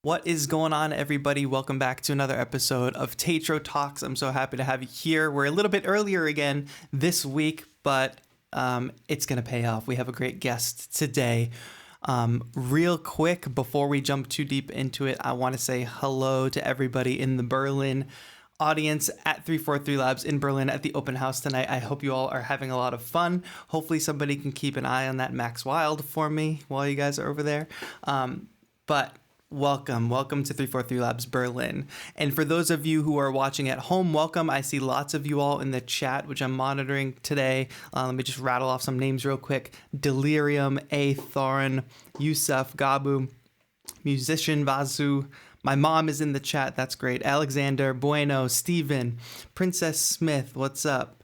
What is going on, everybody? Welcome back to another episode of TAETRO Talks. I'm so happy to have you here. We're a little bit earlier again this week, but it's going to pay off. We have a great guest today. Real quick, before we jump too deep into it, I want to say hello to everybody in the Berlin audience at 343 Labs in Berlin at the open house tonight. I hope you all are having a lot of fun. Hopefully somebody can keep an eye on that Max Wild for me while you guys are over there. But welcome to 343 Labs Berlin. And for those of you who are watching at home, welcome. I see lots of you all in the chat, which I'm monitoring today. Let me just rattle off some names real quick. Delirium, A. Thorin, Yusuf, Gabu, Musician Vazu. My mom is in the chat. That's great. Alexander, Bueno, Steven, Princess Smith. What's up?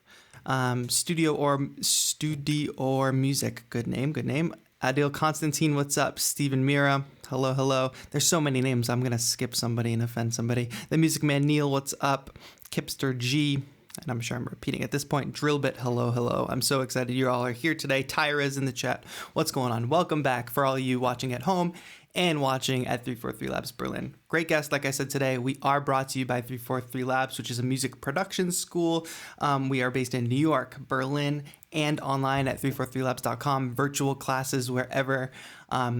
Studio or Music. Good name. Adil Constantine, what's up? Stephen Mira, hello. There's so many names. I'm going to skip somebody and offend somebody. The Music Man Neil, what's up? Kipster G, and I'm sure I'm repeating at this point. Drillbit, hello. I'm so excited you all are here today. Tyra's in the chat. What's going on? Welcome back for all you watching at home and watching at 343 Labs Berlin. Great guest, like I said today. We are brought to you by 343 Labs, which is a music production school. We are based in New York, Berlin, and online at 343labs.com. Virtual classes wherever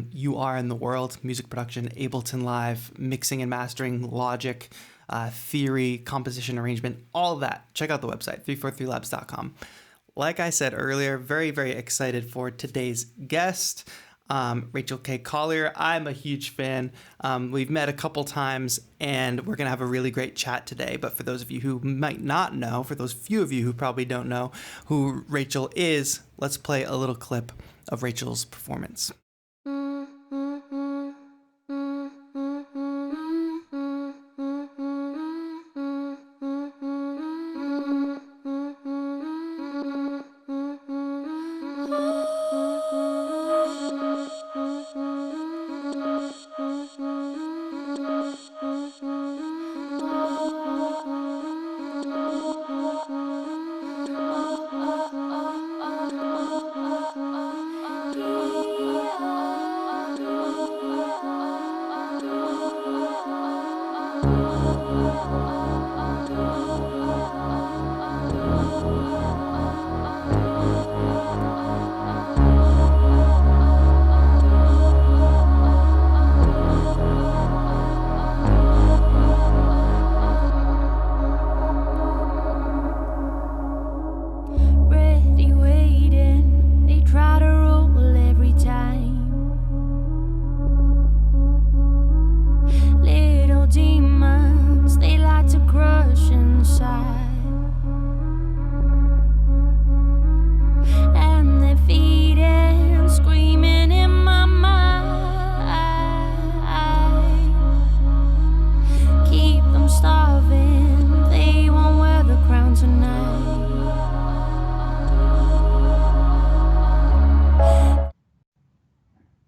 you are in the world. Music production, Ableton Live, mixing and mastering, Logic, theory, composition, arrangement, all of that. Check out the website, 343labs.com. Like I said earlier, very, very excited for today's guest. Rachel K. Collier. I'm a huge fan. We've met a couple times and we're going to have a really great chat today. But for those of you who might not know, for those few of you who probably don't know who Rachel is, let's play a little clip of Rachel's performance.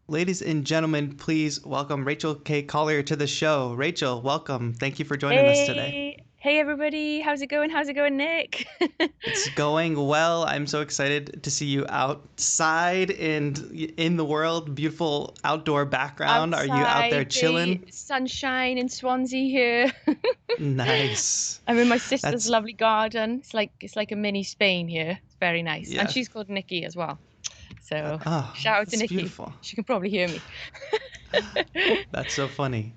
Ladies and gentlemen, please welcome Rachel K. Collier to the show. Rachel, welcome. Thank you for joining us today. Hey, everybody. How's it going? Nick? It's going well. I'm so excited to see you outside and in the world. Beautiful outdoor background. Are you out there chilling? Sunshine in Swansea here. Nice. I'm in my sister's lovely garden. It's like a mini Spain here. It's very nice. Yeah. And she's called Nikki as well. So shout out to Nikki. Beautiful. She can probably hear me. That's so funny.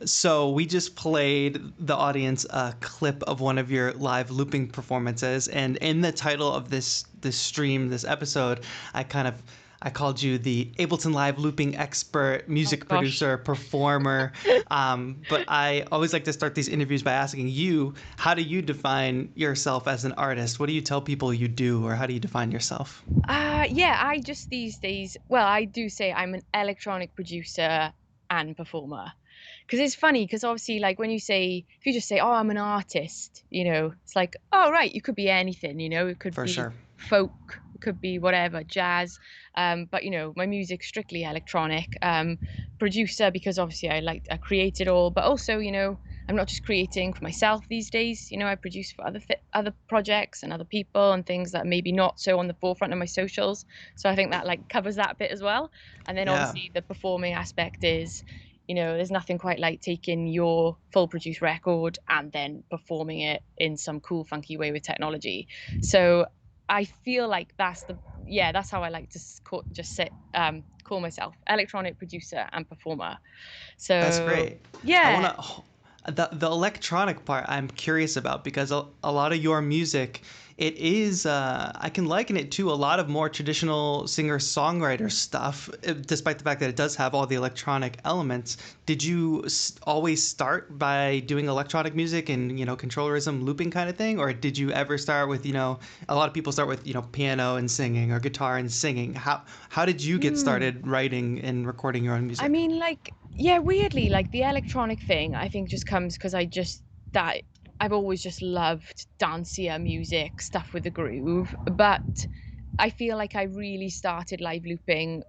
So we just played the audience a clip of one of your live looping performances, and in the title of this stream, this episode, I called you the Ableton Live looping expert, music producer, performer. But I always like to start these interviews by asking you, how do you define yourself as an artist? What do you tell people you do, or how do you define yourself? I just these days, well, I do say I'm an electronic producer and performer. Because it's funny, because obviously, like when if you just say, oh, I'm an artist, it's like, oh, right, you could be anything, it could be folk, it could be whatever, jazz. But my music's strictly electronic. Producer, because obviously I create it all, but also, I'm not just creating for myself these days. I produce for other projects and other people and things that maybe not so on the forefront of my socials. So I think that covers that bit as well. And then obviously the performing aspect is, There's nothing quite like taking your full produced record and then performing it in some cool, funky way with technology. So I feel like that's how I like to call myself, electronic producer and performer. That's So great. I want yeah. to the electronic part I'm curious about because a lot of your music, it is I can liken it to a lot of more traditional singer-songwriter stuff, despite the fact that it does have all the electronic elements. Did you always start by doing electronic music and, controllerism looping kind of thing, or did you ever start with, a lot of people start with, piano and singing or guitar and singing. How did you get Hmm. started writing and recording your own I music? mean, like, yeah, weirdly, like the electronic thing, I think just comes because that I've always just loved dancier music, stuff with a groove. But I feel like I really started live looping,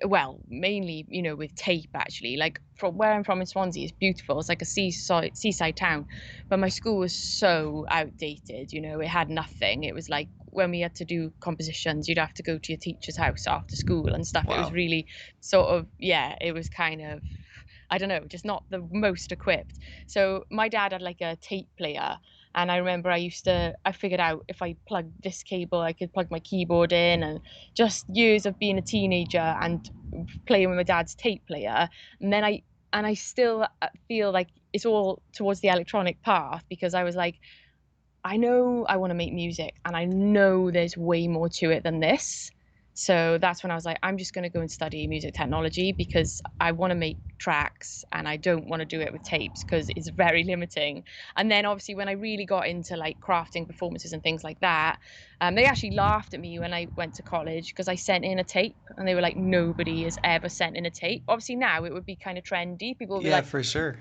well, mainly, with tape actually. Like from where I'm from in Swansea, it's beautiful. It's like a seaside town, but my school was so outdated. It had nothing. It was like when we had to do compositions, you'd have to go to your teacher's house after school and stuff. It was Wow. really sort of, yeah, it was kind of, I don't know, just not the most equipped. So my dad had like a tape player. And I remember I figured out if I plugged this cable, I could plug my keyboard in, and just years of being a teenager and playing with my dad's tape player. And I still feel like it's all towards the electronic path, because I was like, I know I want to make music and I know there's way more to it than this. So that's when I was like, I'm just going to go and study music technology, because I want to make tracks and I don't want to do it with tapes because it's very limiting. And then obviously when I really got into like crafting performances and things like that, they actually laughed at me when I went to college because I sent in a tape, and they were like, nobody has ever sent in a tape. Obviously now it would be kind of trendy. People would be Yeah, like, for sure.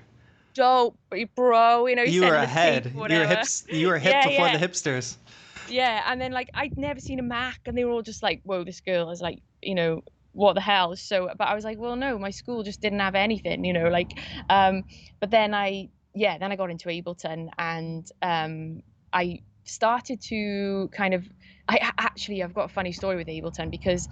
dope, bro, you You sent were in a tape ahead. or whatever. You were hip Yeah, before the yeah. hipsters. Yeah, and then like I'd never seen a Mac, and they were all just like, "Whoa, this girl is like, what the hell?" So, but I was like, "Well, no, my school just didn't have anything, like." Um, but then I got into Ableton, and I started to kind of. I've got a funny story with Ableton, because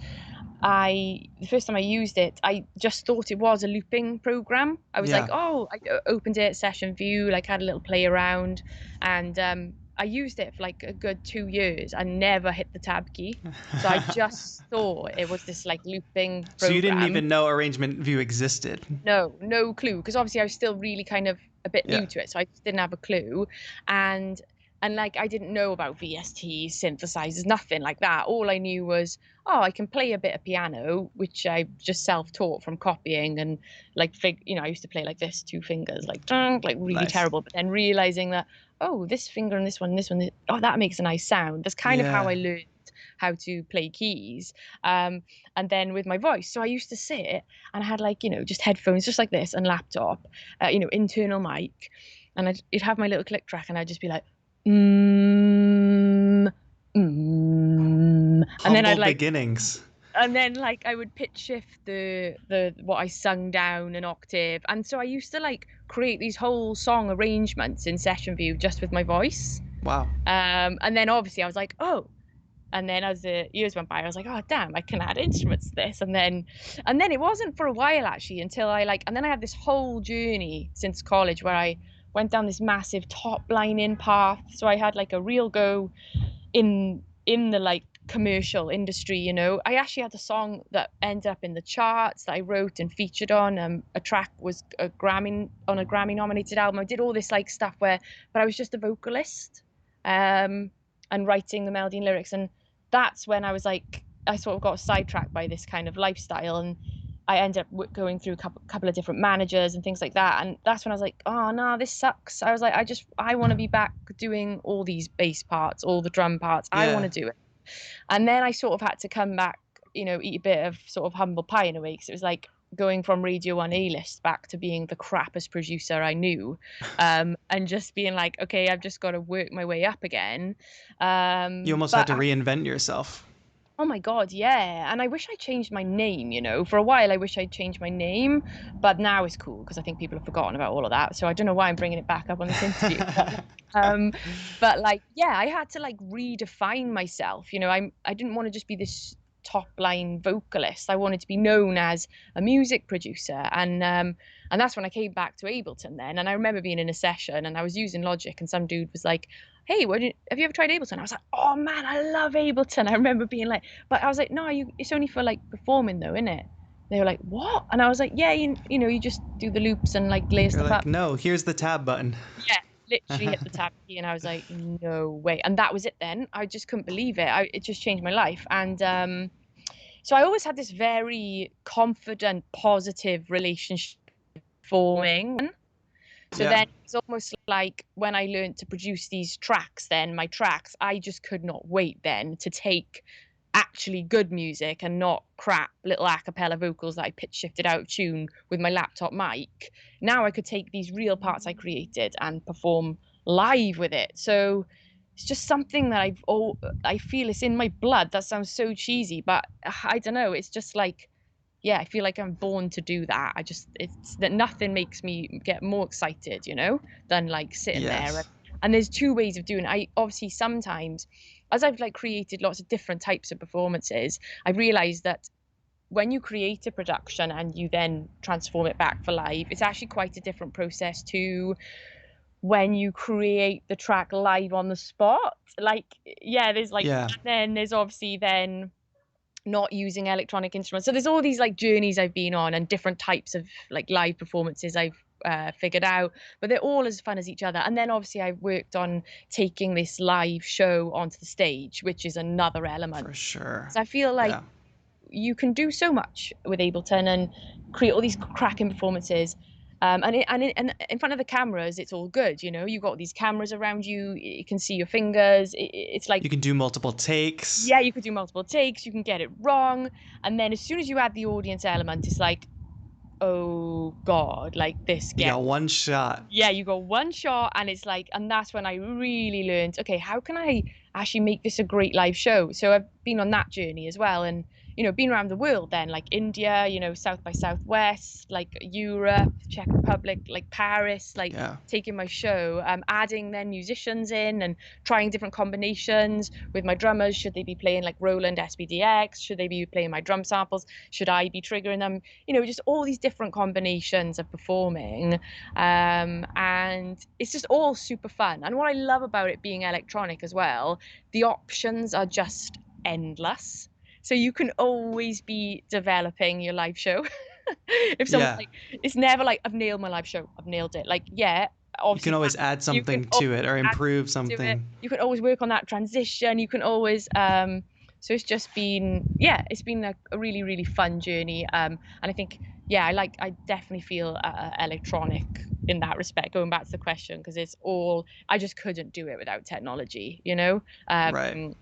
the first time I used it, I just thought it was a looping program. I was like, Yeah. oh, I opened it, session view, like had a little play around, and I used it for like a good 2 years. I never hit the tab key, so I just thought it was this like looping So you didn't program. even know arrangement view existed. No clue, because obviously I was still really kind of a bit Yeah. new to it, so I just didn't have a clue. And like I didn't know about VSTs, synthesizers, nothing like that. All I knew was, oh, I can play a bit of piano, which I just self-taught from copying, and like I used to play like this, two fingers, like dunk, like really Nice. terrible, but then realizing that, oh, this finger and this one, oh, that makes a nice sound. That's kind of how Yeah. I learned how to play keys. And then with my voice, so I used to sit and I had like, just headphones just like this and laptop, internal mic, and you'd have my little click track, and I'd just be like, mm, and then Humble beginnings. I would pitch shift the what I sung down an octave, and so I used to like create these whole song arrangements in session view just with my voice. Wow. And then obviously I was like, oh. And then as the years went by, I was like, oh damn, I can add instruments to this. And then it wasn't for a while actually until and then I had this whole journey since college where I went down this massive top lining path. So I had like a real go in the like commercial industry. I actually had a song that ended up in the charts that I wrote and featured on. A track was a Grammy nominated album. I did all this like stuff but I was just a vocalist, and writing the melody and lyrics. And that's when I was like, I sort of got sidetracked by this kind of lifestyle, and I ended up going through a couple of different managers and things like that. And that's when I was like, oh no, this sucks. I was like, I want to be back doing all these bass parts, all the drum parts. I want Yeah. to do it. And then I sort of had to come back, eat a bit of sort of humble pie in a way, because it was like going from Radio 1 A-list back to being the crappiest producer I knew, and just being like, okay, I've just got to work my way up again. You almost had But to reinvent yourself. oh my God, yeah. And I wish I changed my name, For a while, I wish I'd changed my name, but now it's cool because I think people have forgotten about all of that. So I don't know why I'm bringing it back up on this interview. But like, yeah, I had to like redefine myself. I didn't want to just be this. top line vocalist. I wanted to be known as a music producer. And that's when I came back to Ableton then. And I remember being in a session and I was using Logic and some dude was like, hey, have you ever tried Ableton? I was like, oh man, I love Ableton. I remember being like, but I was like, no, it's only for like performing though, isn't it? They were like, what? And I was like, yeah, you just do the loops and like layer You're stuff like, up. no, here's the tab button. Yeah, literally hit the tab key and I was like, no way. And that was it then. I just couldn't believe it. It just changed my life. And so I always had this very confident, positive relationship forming. So Yeah, then it's almost like when I learned to produce these tracks, then my tracks, I just could not wait then to take actually good music and not crap little a cappella vocals that I pitch shifted out of tune with my laptop mic. Now I could take these real parts I created and perform live with it. So it's just something that I feel it's in my blood. That sounds so cheesy, but I don't know. It's just like, yeah, I feel like I'm born to do that. It's that nothing makes me get more excited, than like sitting there. yes, And there's two ways of doing it. I obviously sometimes, as I've like created lots of different types of performances, I've realized that when you create a production and you then transform it back for live, it's actually quite a different process to when you create the track live on the spot. Like, yeah, there's like, yeah, and then there's obviously then not using electronic instruments. So there's all these like journeys I've been on and different types of like live performances I've figured out, but they're all as fun as each other. And then obviously I've worked on taking this live show onto the stage, which is another element. for sure. So I feel like Yeah. you can do so much with Ableton and create all these cracking performances. And in front of the cameras, it's all good. You've got these cameras around you. You can see your fingers. It's like, You can do multiple takes. yeah, you could do multiple takes, you can get it wrong. And then as soon as you add the audience element, it's like, oh God, like this You gets, got one shot. yeah, you got one shot. And it's like, and that's when I really learned, okay, how can I actually make this a great live show? So I've been on that journey as well. And, been around the world then, like India, South by Southwest, like Europe, Czech Republic, like Paris, like Yeah, taking my show, adding then musicians in and trying different combinations with my drummers. Should they be playing like Roland SPDX? Should they be playing my drum samples? Should I be triggering them? Just all these different combinations of performing. And it's just all super fun. And what I love about it being electronic as well, the options are just endless. So you can always be developing your live show. If someone's yeah. like, it's never like, I've nailed my live show, I've nailed it. Like, yeah, You can obviously always add you can something to always it or add improve to it. something. You can always work on that transition. You can always so it's just been, yeah, it's been a really, really fun journey. And I think, yeah, I definitely feel electronic in that respect, going back to the question, because I just couldn't do it without technology, Right. in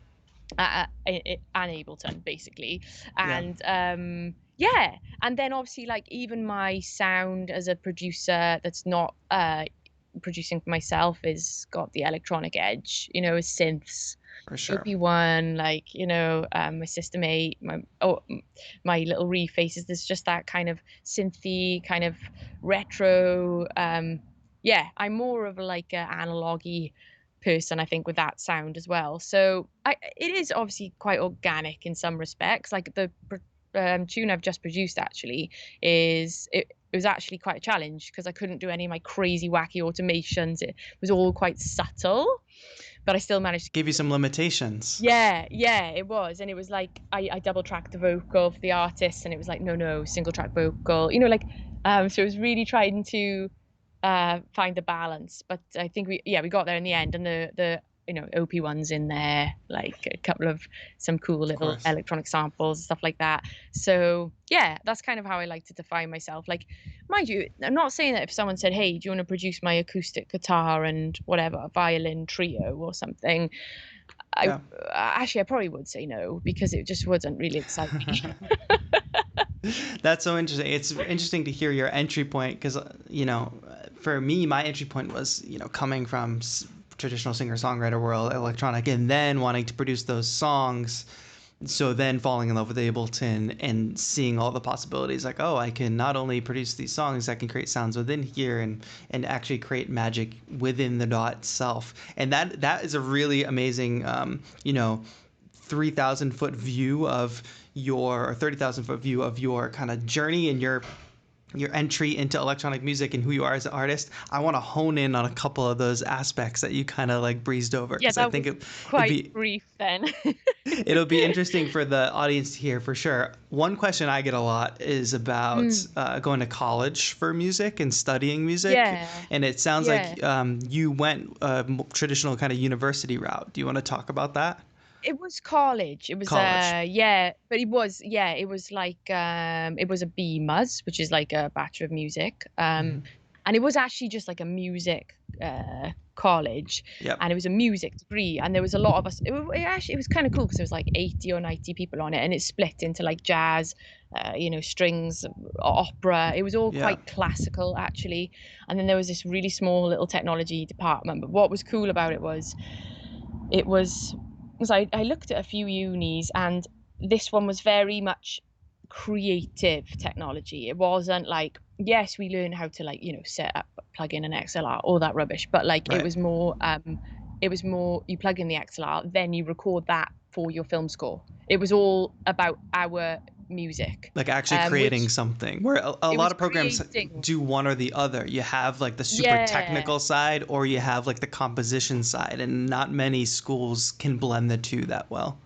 Ableton basically. Yeah, And yeah, and then obviously like even my sound as a producer that's not producing for myself is got the electronic edge, synths, for sure. OP1, like, my System 8, my little refaces. There's just that kind of synthy, kind of retro. Yeah, I'm more of like a analogy person, I think, with that sound as well. So it is obviously quite organic in some respects. Like the tune I've just produced actually it was actually quite a challenge because I couldn't do any of my crazy wacky automations. It was all quite subtle, but I still managed to. Give you some limitations. Yeah, it was. And it was like I double tracked the vocal for the artist and it was like, no, single track vocal, like, so it was really trying to find the balance. But I think we got there in the end, and the OP1's in there, like a couple of some cool Of little course. electronic samples, stuff like that. So yeah, that's kind of how I like to define myself. Like, mind you, I'm not saying that if someone said, hey, do you want to produce my acoustic guitar and whatever, violin trio or something, I Yeah. actually I probably would say no, because it just wouldn't really excite me. That's so interesting. It's interesting to hear your entry point because, for me, my entry point was, coming from traditional singer-songwriter world, electronic, and then wanting to produce those songs. So then falling in love with Ableton and seeing all the possibilities, like, oh, I can not only produce these songs, I can create sounds within here and actually create magic within the DAW itself. And that is a really amazing, 3,000 foot view of, your 30,000 foot view of your kind of journey and your entry into electronic music and who you are as an artist, I want to hone in on a couple of those aspects that you kind of like breezed over, Yeah, because I that think was it'd quite be brief then. it'll be interesting for the audience to hear for sure. One question I get a lot is about Mm. going to college for music and studying music, Yeah. and it sounds Yeah. like you went a traditional kind of university route. Do you want to talk about that? It was college. It was College. yeah, but it was like it was a BMUS, which is like a Bachelor of Music. And it was actually just like a music college, Yep. and it was a music degree, and there was a lot of us. It was kind of cool because there was like 80 or 90 people on it, and it split into like jazz, strings, opera. It was all Yeah. quite classical actually. And then there was this really small little technology department. But what was cool about it was it was because I looked at a few unis, and this one was very much creative technology. It wasn't like, yes, we learn how to like, set up, plug in an XLR, all that rubbish, but like Right. it was more you plug in the XLR, then you record that for your film score. It was all about our music, Like actually creating which something, where a it lot was of programs creating. do one or the other. You have like the super Yeah. technical side, or you have like the composition side, and not many schools can blend the two that well.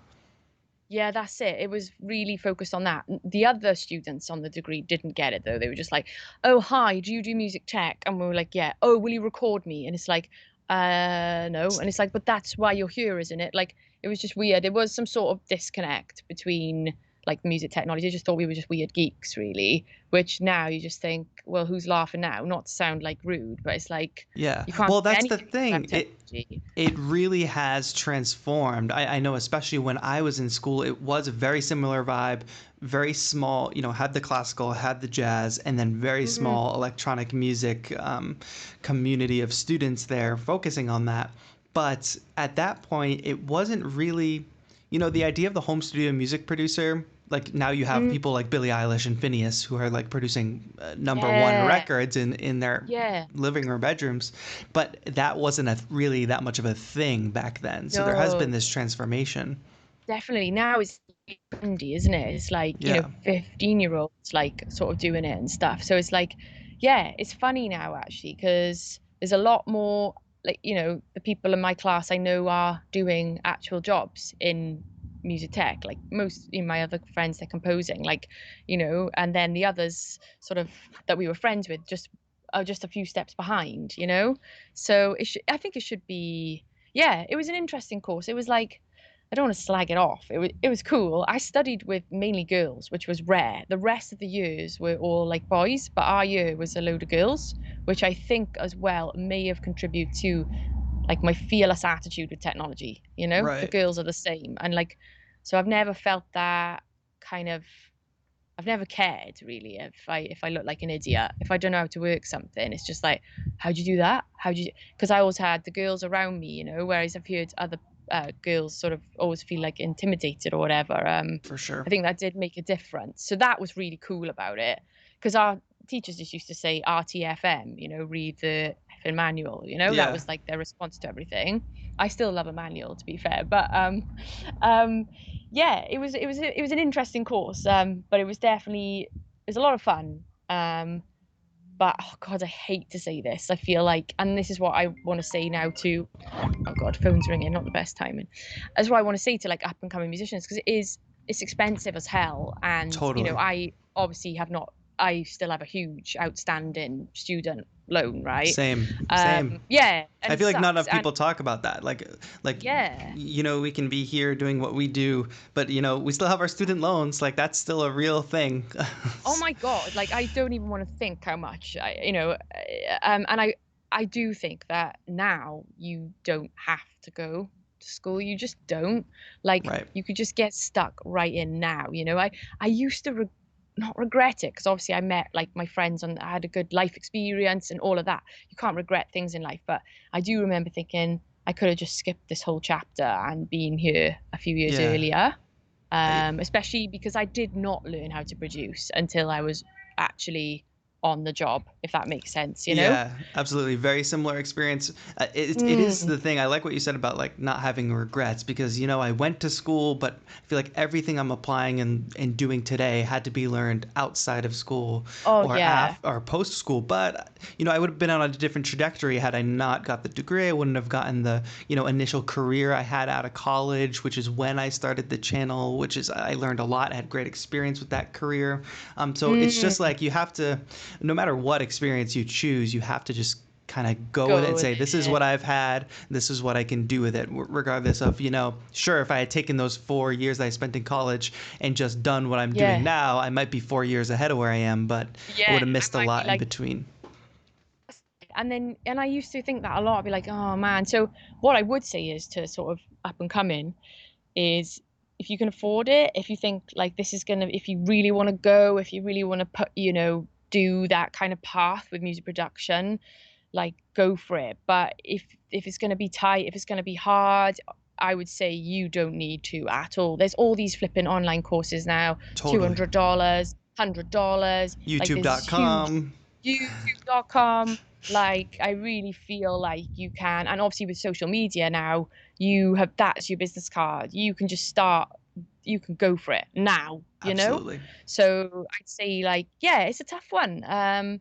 Yeah, that's it. It was really focused on that. The other students on the degree didn't get it though. They were just like, "Oh, hi, do you do music tech?" And we were like, "Yeah." "Oh, will you record me?" And it's like, no." And it's like, "But that's why you're here, isn't it?" Like, it was just weird. It was some sort of disconnect between like music technology. I just thought we were just weird geeks, really. Which now you just think, well, who's laughing now? Not to sound like rude, but it's like Yeah. you can't Well, do that's the anything thing. without technology. It really has transformed. I know, especially when I was in school, it was a very similar vibe, very small, had the classical, had the jazz, and then very Mm, small electronic music community of students there focusing on that. But at that point, it wasn't really, the idea of the home studio music producer. Like now you have mm, people like Billie Eilish and Phineas who are like producing number one yeah, records in their yeah. living room bedrooms, but that wasn't really that much of a thing back then. So there has been No. this transformation. Definitely. Now it's trendy, isn't it? It's like, Yeah, 15-year-olds like sort of doing it and stuff. So it's like, yeah, it's funny now actually, because there's a lot more like, the people in my class I know are doing actual jobs in music tech. Like most my other friends, they're composing, like, and then the others sort of that we were friends with just are just a few steps behind. So I think it should be, yeah, it was an interesting course. It was like, I don't want to slag it off. It was cool. I studied with mainly girls, which was rare. The rest of the years were all like boys, but our year was a load of girls, which I think as well may have contributed to like my fearless attitude with technology. The right. girls are the same, and like, so I've never felt that kind of. I've never cared really if I look like an idiot. If I don't know how to work something, it's just like, how do you do that? How do you? Because I always had the girls around me, whereas I've heard other girls sort of always feel like intimidated or whatever. For sure. I think that did make a difference. So that was really cool about it, because our teachers just used to say RTFM, read the effing manual. That Yeah. was like their response to everything. I still love a manual, to be fair, but um, yeah, it was an interesting course, but it was a lot of fun. But oh god, I hate to say this. I feel like, and this is what I want to say now to, oh god, phone's ringing, not the best timing. That's what I want to say to like up and coming musicians, because it's expensive as hell, and Totally. I obviously have not. I still have a huge outstanding student loan, right? Same. Same. Yeah, and I it feel like not sucks, enough and people talk about that. Like, yeah. we can be here doing what we do, but we still have our student loans. Like that's still a real thing. Oh my God, like I don't even want to think how much and I do think that now you don't have to go to school. You just don't. Like Right. you could just get stuck right in now. I used to not regret it, because obviously I met like my friends and I had a good life experience and all of that. You can't regret things in life, but I do remember thinking I could have just skipped this whole chapter and been here a few years Yeah. earlier, I, especially because I did not learn how to produce until I was actually on the job, if that makes sense, you know? Yeah, absolutely. Very similar experience. It is Mm. the thing. I like what you said about like not having regrets because I went to school, but I feel like everything I'm applying and doing today had to be learned outside of school Oh or yeah. or post school. But I would have been on a different trajectory had I not got the degree. I wouldn't have gotten the initial career I had out of college, which is when I started the channel. Which is I learned a lot. I had great experience with that career. So it's just Mm. like you have to, no matter what experience you choose, you have to just kind of go with it Go and with say, this is it. what I've had, this is what I can do with it, regardless of, sure, if I had taken those 4 years that I spent in college and just done what I'm doing Yeah. now, I might be 4 years ahead of where I am, but I Yeah. would have I missed a might be lot in like, between. and I used to think that a lot. I'd be like, oh man. So what I would say is to sort of up and come in is, if you can afford it, if you think like this is gonna, if you really want to go, if you really want to put, do that kind of path with music production, like go for it. But if it's gonna be tight, if it's gonna be hard, I would say you don't need to at all. There's all these flipping online courses now, Totally. $200, $100. Like there's huge YouTube.com. youtube.com. Like I really feel like you can, and obviously with social media now, you have, that's your business card. You can just start, you can go for it now, Absolutely. So I'd say like, yeah, it's a tough one. And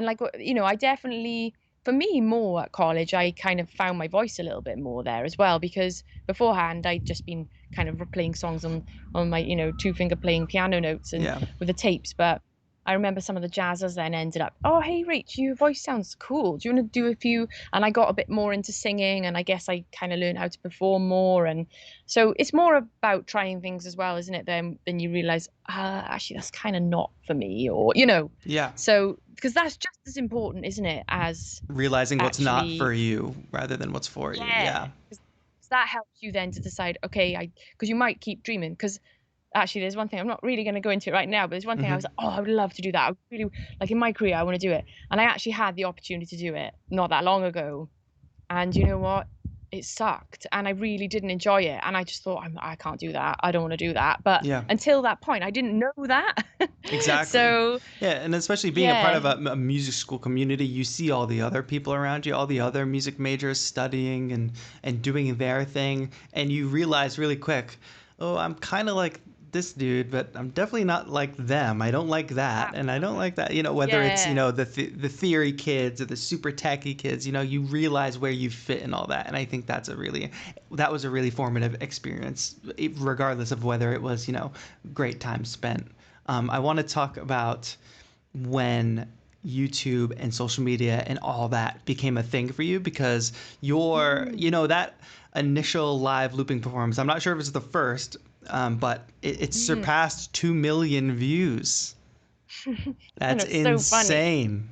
like, I definitely, for me, more at college, I kind of found my voice a little bit more there as well, because beforehand I'd just been kind of playing songs on my, two finger playing piano notes and Yeah. with the tapes. But I remember some of the jazzers then ended up, oh, hey, Rach, your voice sounds cool. Do you want to do a few? And I got a bit more into singing, and I guess I kind of learned how to perform more. And so it's more about trying things as well, isn't it? Then you realize, actually, that's kind of not for me, or, Yeah. so because that's just as important, isn't it, as Realizing what's not for actually, you rather than what's for you. yeah, Yeah. because that helps you then to decide, okay, because you might keep dreaming. Because actually, there's one thing, I'm not really going to go into it right now, but there's one thing I was Hmm. like, oh, I would love to do that. I really, like in my career, I want to do it. And I actually had the opportunity to do it not that long ago. And you know what? It sucked, and I really didn't enjoy it. And I just thought, I can't do that. I don't want to do that. But Yeah. until that point, I didn't know that. Exactly. So, Yeah, and especially being a part yeah. of a music school community, you see all the other people around you, all the other music majors studying and doing their thing, and you realize really quick, oh, I'm kind of like this dude, but I'm definitely not like them. I don't like that, and I don't like that. Whether it's Yeah. the theory kids or the super techie kids, you realize where you fit and all that, and I think that was a really formative experience, regardless of whether it was great time spent. I want to talk about when YouTube and social media and all that became a thing for you because that initial live looping performance, I'm not sure if it's the first, but it Mm. surpassed 2 million views. I know, That's it's so funny. insane.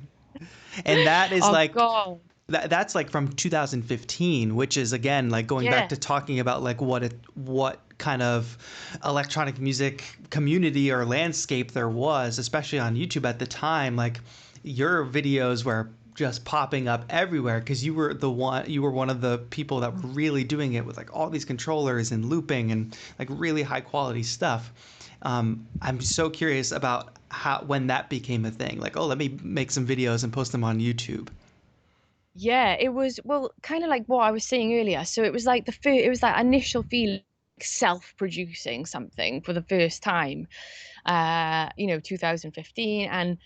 And that is Oh like God. that's like from 2015, which is again like going back Yeah. to talking about like what kind of electronic music community or landscape there was, especially on YouTube at the time. Like your videos were just popping up everywhere because you were one of the people that were really doing it with like all these controllers and looping and like really high quality stuff. I'm so curious about how when that became a thing. Like, oh, let me make some videos and post them on YouTube. Yeah, it was, well, kind of like what I was saying earlier. So it was like it was that initial feeling, like self-producing something for the first time, 2015. And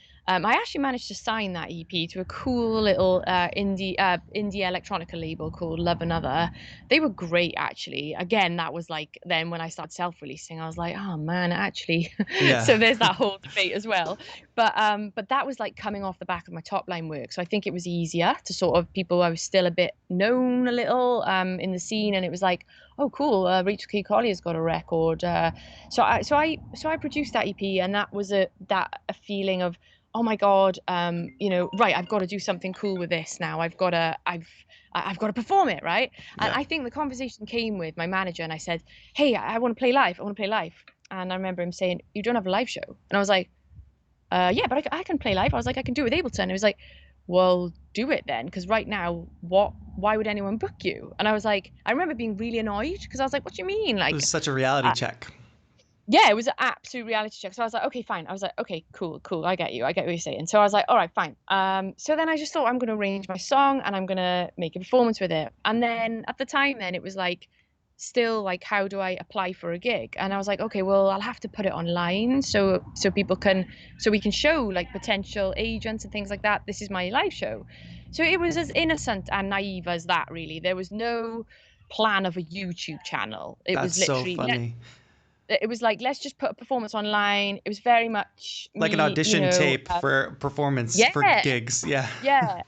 I actually managed to sign that EP to a cool little indie electronica label called Love Another. They were great, actually. Again, that was like then when I started self-releasing, I was like, oh man, actually. Yeah. So there's that whole debate as well. But that was like coming off the back of my top line work. So I think it was easier to sort of people, I was still a bit known a little in the scene, and it was like, oh cool, Rachel K. Collier's got a record. So I produced that EP, and that was a feeling of, oh my God, right, I've got to do something cool with this now. I've got to perform it, right? And Yeah. I think the conversation came with my manager, and I said, hey, I want to play live. I want to play live. And I remember him saying, you don't have a live show. And I was like, yeah, but I can play live. I was like, I can do it with Ableton. He was like, well, do it then, because right now, why would anyone book you? And I was like, I remember being really annoyed because I was like, what do you mean? It Like, was such a reality I, check. yeah, it was an absolute reality check. So I was like, okay, fine. I was like, okay, cool. I get you. I get what you're saying. So I was like, all right, fine. So then I just thought I'm going to arrange my song and I'm going to make a performance with it. And then at the time, then it was like, still like, how do I apply for a gig? And I was like, okay, well, I'll have to put it online so people can, so we can show like potential agents and things like that. This is my live show. So it was as innocent and naive as that, really. There was no plan of a YouTube channel. It That's was so literally, funny. it was like, let's just put a performance online. It was very much Like an me, audition tape for performance for yeah, gigs. Yeah. yeah.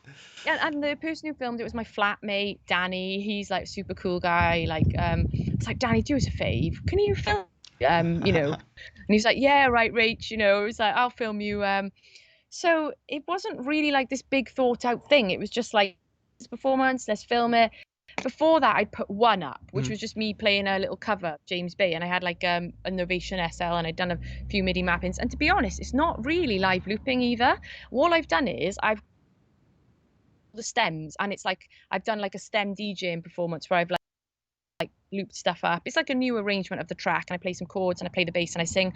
Yeah, and the person who filmed it was my flatmate, Danny. He's like super cool guy. Like, it's like, Danny, do us a fave. Can you film? And he's like, yeah, right, Rach. It was like, I'll film you. So it wasn't really like this big thought out thing. It was just like this performance, let's film it. Before that, I'd put one up, which was just me playing a little cover of James Bay, and I had like a Novation SL, and I'd done a few MIDI mappings. And to be honest, it's not really live looping either. All I've done is I've the stems, and it's like I've done like a stem DJing performance where I've like looped stuff up. It's like a new arrangement of the track, and I play some chords and I play the bass and I sing.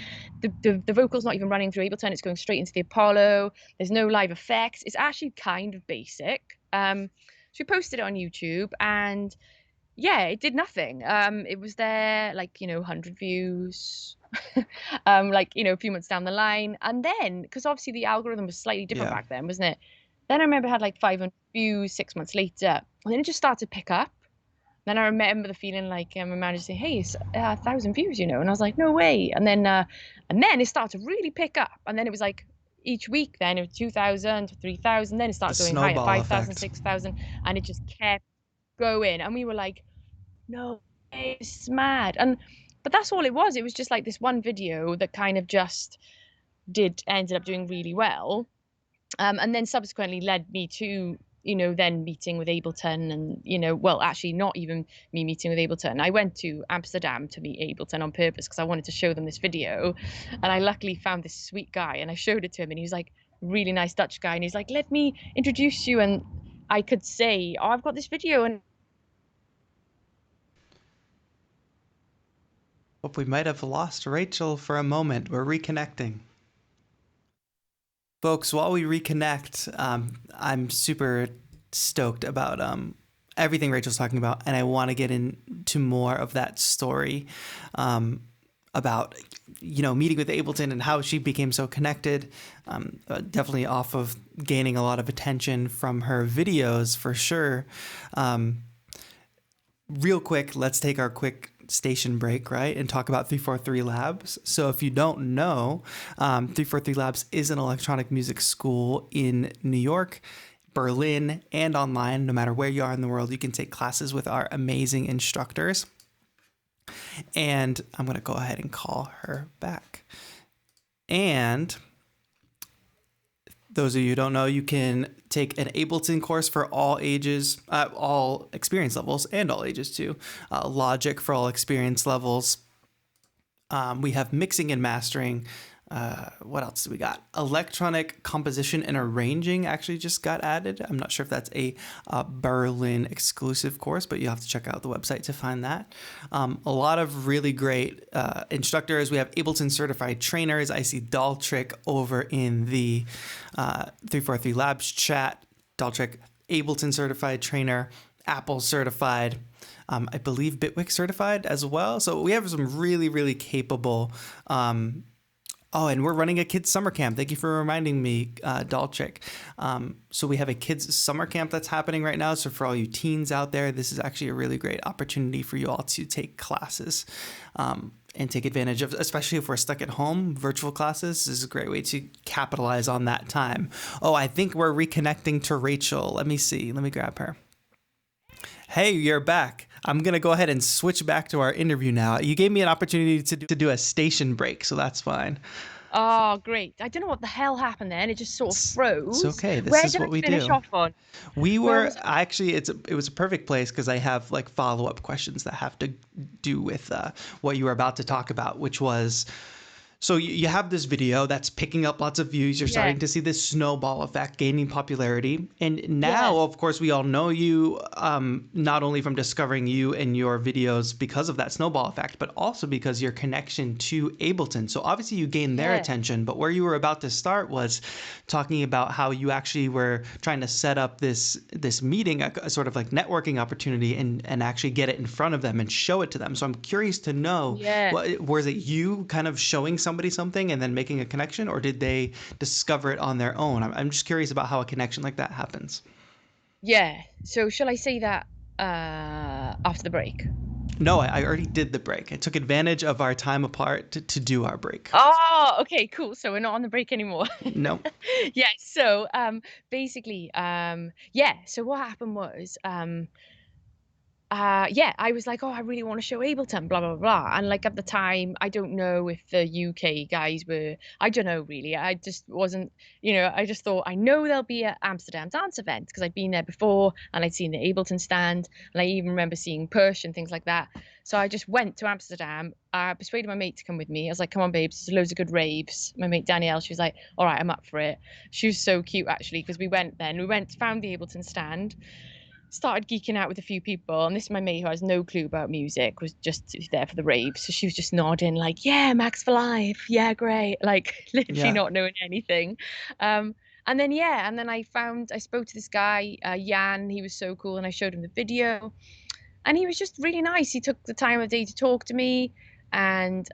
The vocal's not even running through Ableton, it's going straight into the Apollo. There's no live effects. It's actually kind of basic. So we posted it on YouTube, and yeah, it did nothing. It was there like 100 views. Like a few months down the line, and then because obviously the algorithm was slightly different Yeah. back then, wasn't it? Then I remember it had like 500 views 6 months later, and then it just started to pick up. Then I remember the feeling like my manager saying, "Hey, it's 1,000 views," and I was like, "No way!" And then it started to really pick up, and then it was like each week, then it was 2,000, 3,000, then it The started going higher, snowball 5,000, effect. 6,000, and it just kept going, and we were like, "No, it's mad!" But that's all it was. It was just like this one video that kind of just ended up doing really well, and then subsequently led me to then meeting with Ableton, and well, actually not even me meeting with Ableton. I went to Amsterdam to meet Ableton on purpose because I wanted to show them this video, and I luckily found this sweet guy, and I showed it to him, and he was like, really nice Dutch guy, and he's like, let me introduce you. And I could say, oh, I've got this video. And Hope we might have lost Rachel for a moment. We're reconnecting. Folks, while we reconnect, I'm super stoked about everything Rachel's talking about, and I want to get into more of that story about meeting with Ableton and how she became so connected. Definitely off of gaining a lot of attention from her videos for sure. Real quick, let's take our quick station break, right, and talk about 343 Labs. So if you don't know, 343 Labs is an electronic music school in New York, Berlin, and online. No matter where you are in the world, you can take classes with our amazing instructors. And I'm going to go ahead and call her back. And those of you who don't know, you can take an Ableton course for all ages, all experience levels, and all ages too. Logic for all experience levels. We have mixing and mastering. What else do we got? Electronic composition and arranging actually just got added. I'm not sure if that's a Berlin exclusive course, but you have to check out the website to find that. A lot of really great instructors. We have Ableton certified trainers. I see Daltrick over in the 343 Labs chat. Daltrick, Ableton certified trainer, Apple certified. I believe Bitwig certified as well. So we have some really, really capable oh, and we're running a kids summer camp. Thank you for reminding me, Daltrick. So we have a kids summer camp that's happening right now. So for all you teens out there, this is actually a really great opportunity for you all to take classes and take advantage of, especially if we're stuck at home. Virtual classes is a great way to capitalize on that time. Oh, I think we're reconnecting to Rachel. Let me see. Let me grab her. Hey, you're back. I'm going to go ahead and switch back to our interview now. You gave me an opportunity to do a station break, so that's fine. oh, great. I don't know what the hell happened then. It just sort of froze. It's okay. This Where is did what I we finish do. off on? We Where were was I? actually, it was a perfect place because I have like follow-up questions that have to do with what you were about to talk about, which was So you have this video that's picking up lots of views. You're Yeah. starting to see this snowball effect gaining popularity. And Yeah. now, of course, we all know you, not only from discovering you and your videos because of that snowball effect, but also because your connection to Ableton. So obviously you gained their Yeah. attention, but where you were about to start was talking about how you actually were trying to set up this meeting, a sort of like networking opportunity, and actually get it in front of them and show it to them. So I'm curious to know, Yeah. was it you kind of showing somebody something and then making a connection, or did they discover it on their own? I'm just curious about how a connection like that happens. Yeah. So shall I say that after the break? No, I already did the break. I took advantage of our time apart to do our break. Oh, okay, cool. So we're not on the break anymore. No. Yeah. So basically, yeah. So what happened was, yeah, I was like, "Oh, I really wanna show Ableton, blah, blah, blah," and, like, at the time, I don't know if the UK guys were, I don't know really, I just wasn't, I just thought, "I know there'll be a Amsterdam dance event because 'cause I'd been there before, and I'd seen the Ableton stand, and I even remember seeing Push and things like that." So I just went to Amsterdam, persuaded my mate to come with me. I was like, "Come on, babes, there's loads of good raves." My mate Danielle, she was like, "Alright, I'm up for it." She was so cute actually because found the Ableton stand, started geeking out with a few people, and this is my mate who has no clue about music, was just there for the rave, so she was just nodding like, "Yeah, Max for life, yeah, great," like literally Yeah. not knowing anything. um and then yeah, and then I spoke to this guy, Jan. He was so cool, and I showed him the video, and he was just really nice. He took the time of day to talk to me, and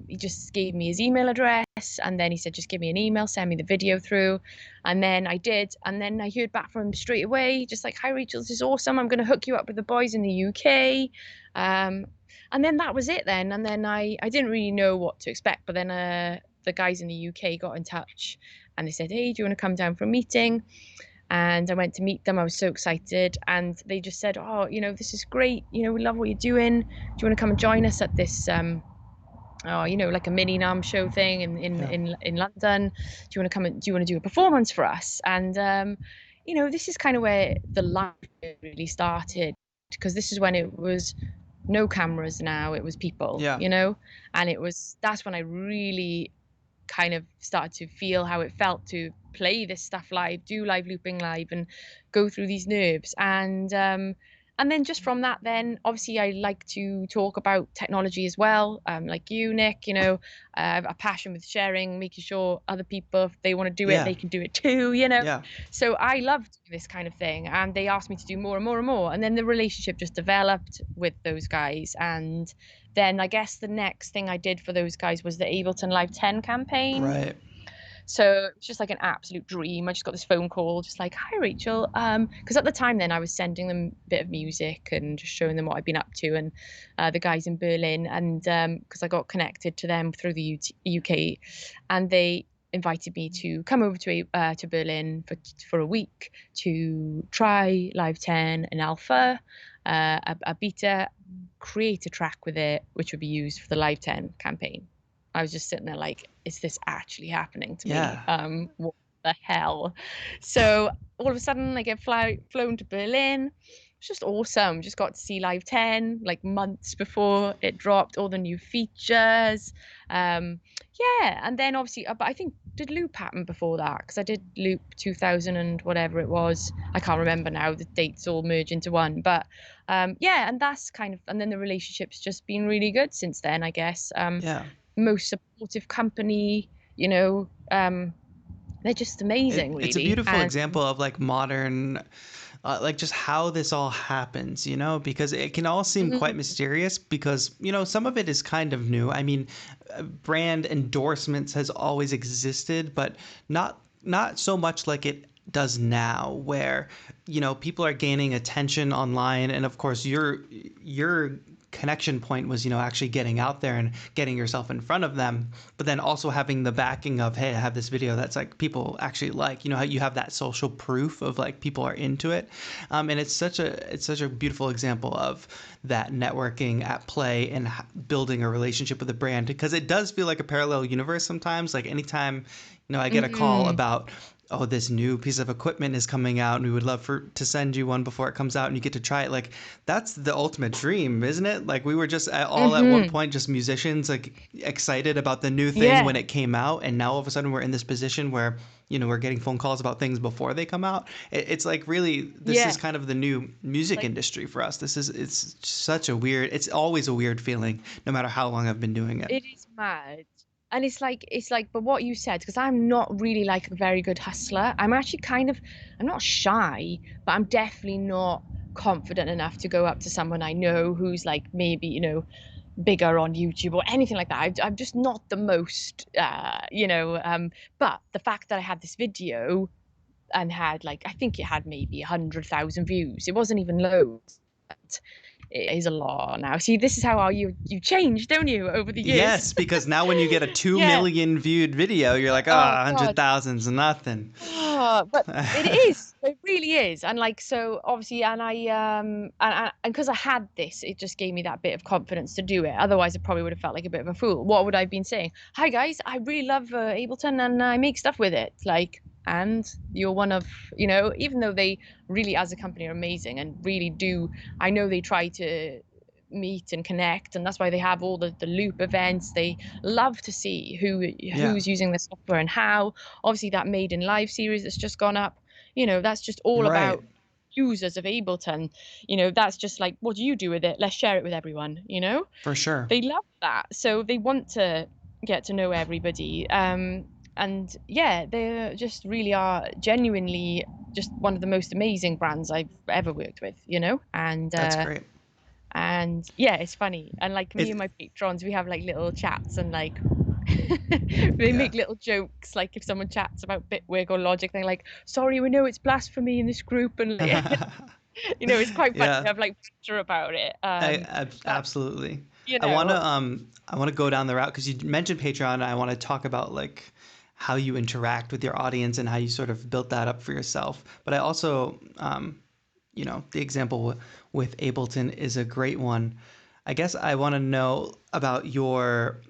he just gave me his email address, and then he said, "Just give me an email, send me the video through," and then I did, and then I heard back from him straight away, just like, "Hi Rachel, this is awesome. I'm going to hook you up with the boys in the UK." Um, and then that was it. Then and then I didn't really know what to expect, but then the guys in the UK got in touch, and they said, "Hey, do you want to come down for a meeting?" And I went to meet them. I was so excited, and they just said, "Oh, this is great. We love what you're doing. Do you want to come and join us at this, like a mini NAM show thing Yeah. in London? Do you want to come and do you want to do a performance for us?" And this is kind of where the life really started, because this is when it was no cameras. Now it was people, Yeah. and that's when I really kind of started to feel how it felt to play this stuff live, do live looping live, and go through these nerves. And then just from that, then obviously I like to talk about technology as well, like you, Nick. I have a passion with sharing, making sure other people, if they want to do it, Yeah. they can do it too. Yeah. So I loved this kind of thing, and they asked me to do more and more and more, and then the relationship just developed with those guys. And then I guess the next thing I did for those guys was the Ableton Live 10 campaign. Right. So it's just like an absolute dream. I just got this phone call, just like, "Hi Rachel," because at the time then I was sending them a bit of music and just showing them what I'd been up to, and the guys in Berlin, and because I got connected to them through the UK, and they invited me to come over to Berlin for a week to try Live 10 and Alpha, a beta, create a track with it, which would be used for the Live 10 campaign. I was just sitting there like, is this actually happening to me? Yeah. What the hell? So all of a sudden I get flown to Berlin. It's just awesome. Just got to see Live 10 like months before it dropped, all the new features. Yeah, and then obviously, but I think, did Loop happen before that? Because I did Loop 2000 and whatever it was. I can't remember now. The dates all merge into one. But yeah, and that's kind of, and then the relationship's just been really good since then, I guess. Yeah. Most supportive company, you know, they're just amazing, It's a really. beautiful And example of like modern, like just how this all happens, because it can all seem quite mhm, mysterious because, some of it is kind of new. I mean, brand endorsements has always existed, but not so much like it does now, where, people are gaining attention online. And of course, your connection point was, actually getting out there and getting yourself in front of them, but then also having the backing of, hey, I have this video that's like people actually like, how you have that social proof of like people are into it. And it's such a beautiful example of that networking at play and building a relationship with a brand, because it does feel like a parallel universe sometimes. Like anytime, I get a call mhm, about, oh, this new piece of equipment is coming out and we would love for to send you one before it comes out and you get to try it. Like that's the ultimate dream, isn't it? Like we were just all at one Mm-hmm. point just musicians like excited about the new thing when Yeah. it came out, and now all of a sudden we're in this position where we're getting phone calls about things before they come out. It's like really this is Yeah. kind of the new music Like industry for us. It's such a weird. It's always a weird feeling, no matter how long I've been doing it. it is mad. And it's like, but what you said, because I'm not really like a very good hustler. I'm actually I'm not shy, but I'm definitely not confident enough to go up to someone I know who's like maybe, bigger on YouTube or anything like that. I'm just not the most, but the fact that I had this video and had like, I think it had maybe 100,000 views. It wasn't even loads. But it is a lot now. See, this is how you change, don't you, over the years? Yes, because now when you get a two Yeah. million viewed video, you're like, Oh ah, God. 100,000's nothing. Oh, but it is. It really is. And like, so obviously, and and because I had this, it just gave me that bit of confidence to do it. Otherwise, I probably would have felt like a bit of a fool. What would I have been saying? Hi guys, I really love Ableton and I make stuff with it. Like, and you're one of, even though they really, as a company, are amazing and really do. I know they try to meet and connect, and that's why they have all the loop events. They love to see Yeah, who's using the software and how. Obviously, that Made in Live series that's just gone up, that's just all right, about users of Ableton. That's just like, what do you do with it? Let's share it with everyone. for sure. They love that. So they want to get to know everybody. And yeah, they just really are genuinely just one of the most amazing brands I've ever worked with. That's great. And yeah, it's funny. And like me It's and my patrons, we have like little chats and like they yeah. make little jokes. Like if someone chats about Bitwig or Logic, they're like, sorry, we know it's blasphemy in this group. And like, it's quite funny to Yeah, have like banter about it. But absolutely. you I want know, to go down the route because you mentioned Patreon. And I want to talk about like how you interact with your audience and how you sort of built that up for yourself. But I also the example with Ableton is a great one. I guess I want to know about your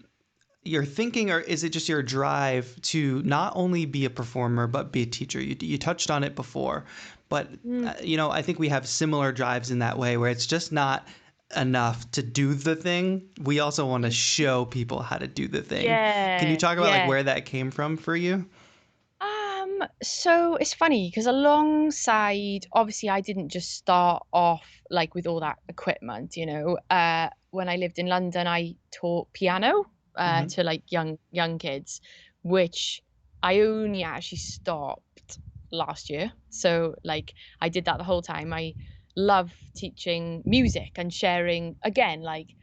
thinking, or is it just your drive to not only be a performer but be a teacher? You touched on it before, but mm, I think we have similar drives in that way where it's just not enough to do the thing. We also want to show people how to do the thing. Can you yeah, talk about like yeah. where that came from for you? So it's funny because alongside, obviously, I didn't just start off like with all that equipment. When I lived in London, I taught piano Hmm. to like young kids, which I only actually stopped last year. So like I did that the whole time. I love teaching music and sharing again, like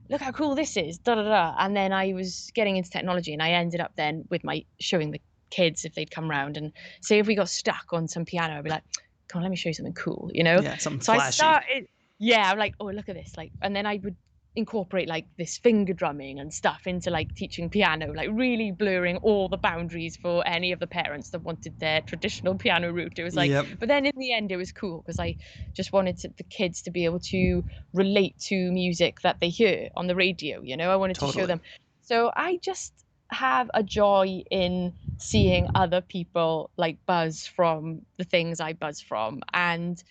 look how cool this is, da da da. And then I was getting into technology, and I ended up then with my showing the kids if they'd come round and say if we got stuck on some piano, I'd be like, come on, let me show you something cool. Yeah, something So I flashy. started, yeah, I'm like, oh, look at this, like, and then I would incorporate like this finger drumming and stuff into like teaching piano, like really blurring all the boundaries for any of the parents that wanted their traditional piano route. It was like, Yep, but then in the end, it was cool because I just wanted the kids to be able to relate to music that they hear on the radio. I wanted to show totally. them. So I just have a joy in seeing other people like buzz from the things I buzz from. And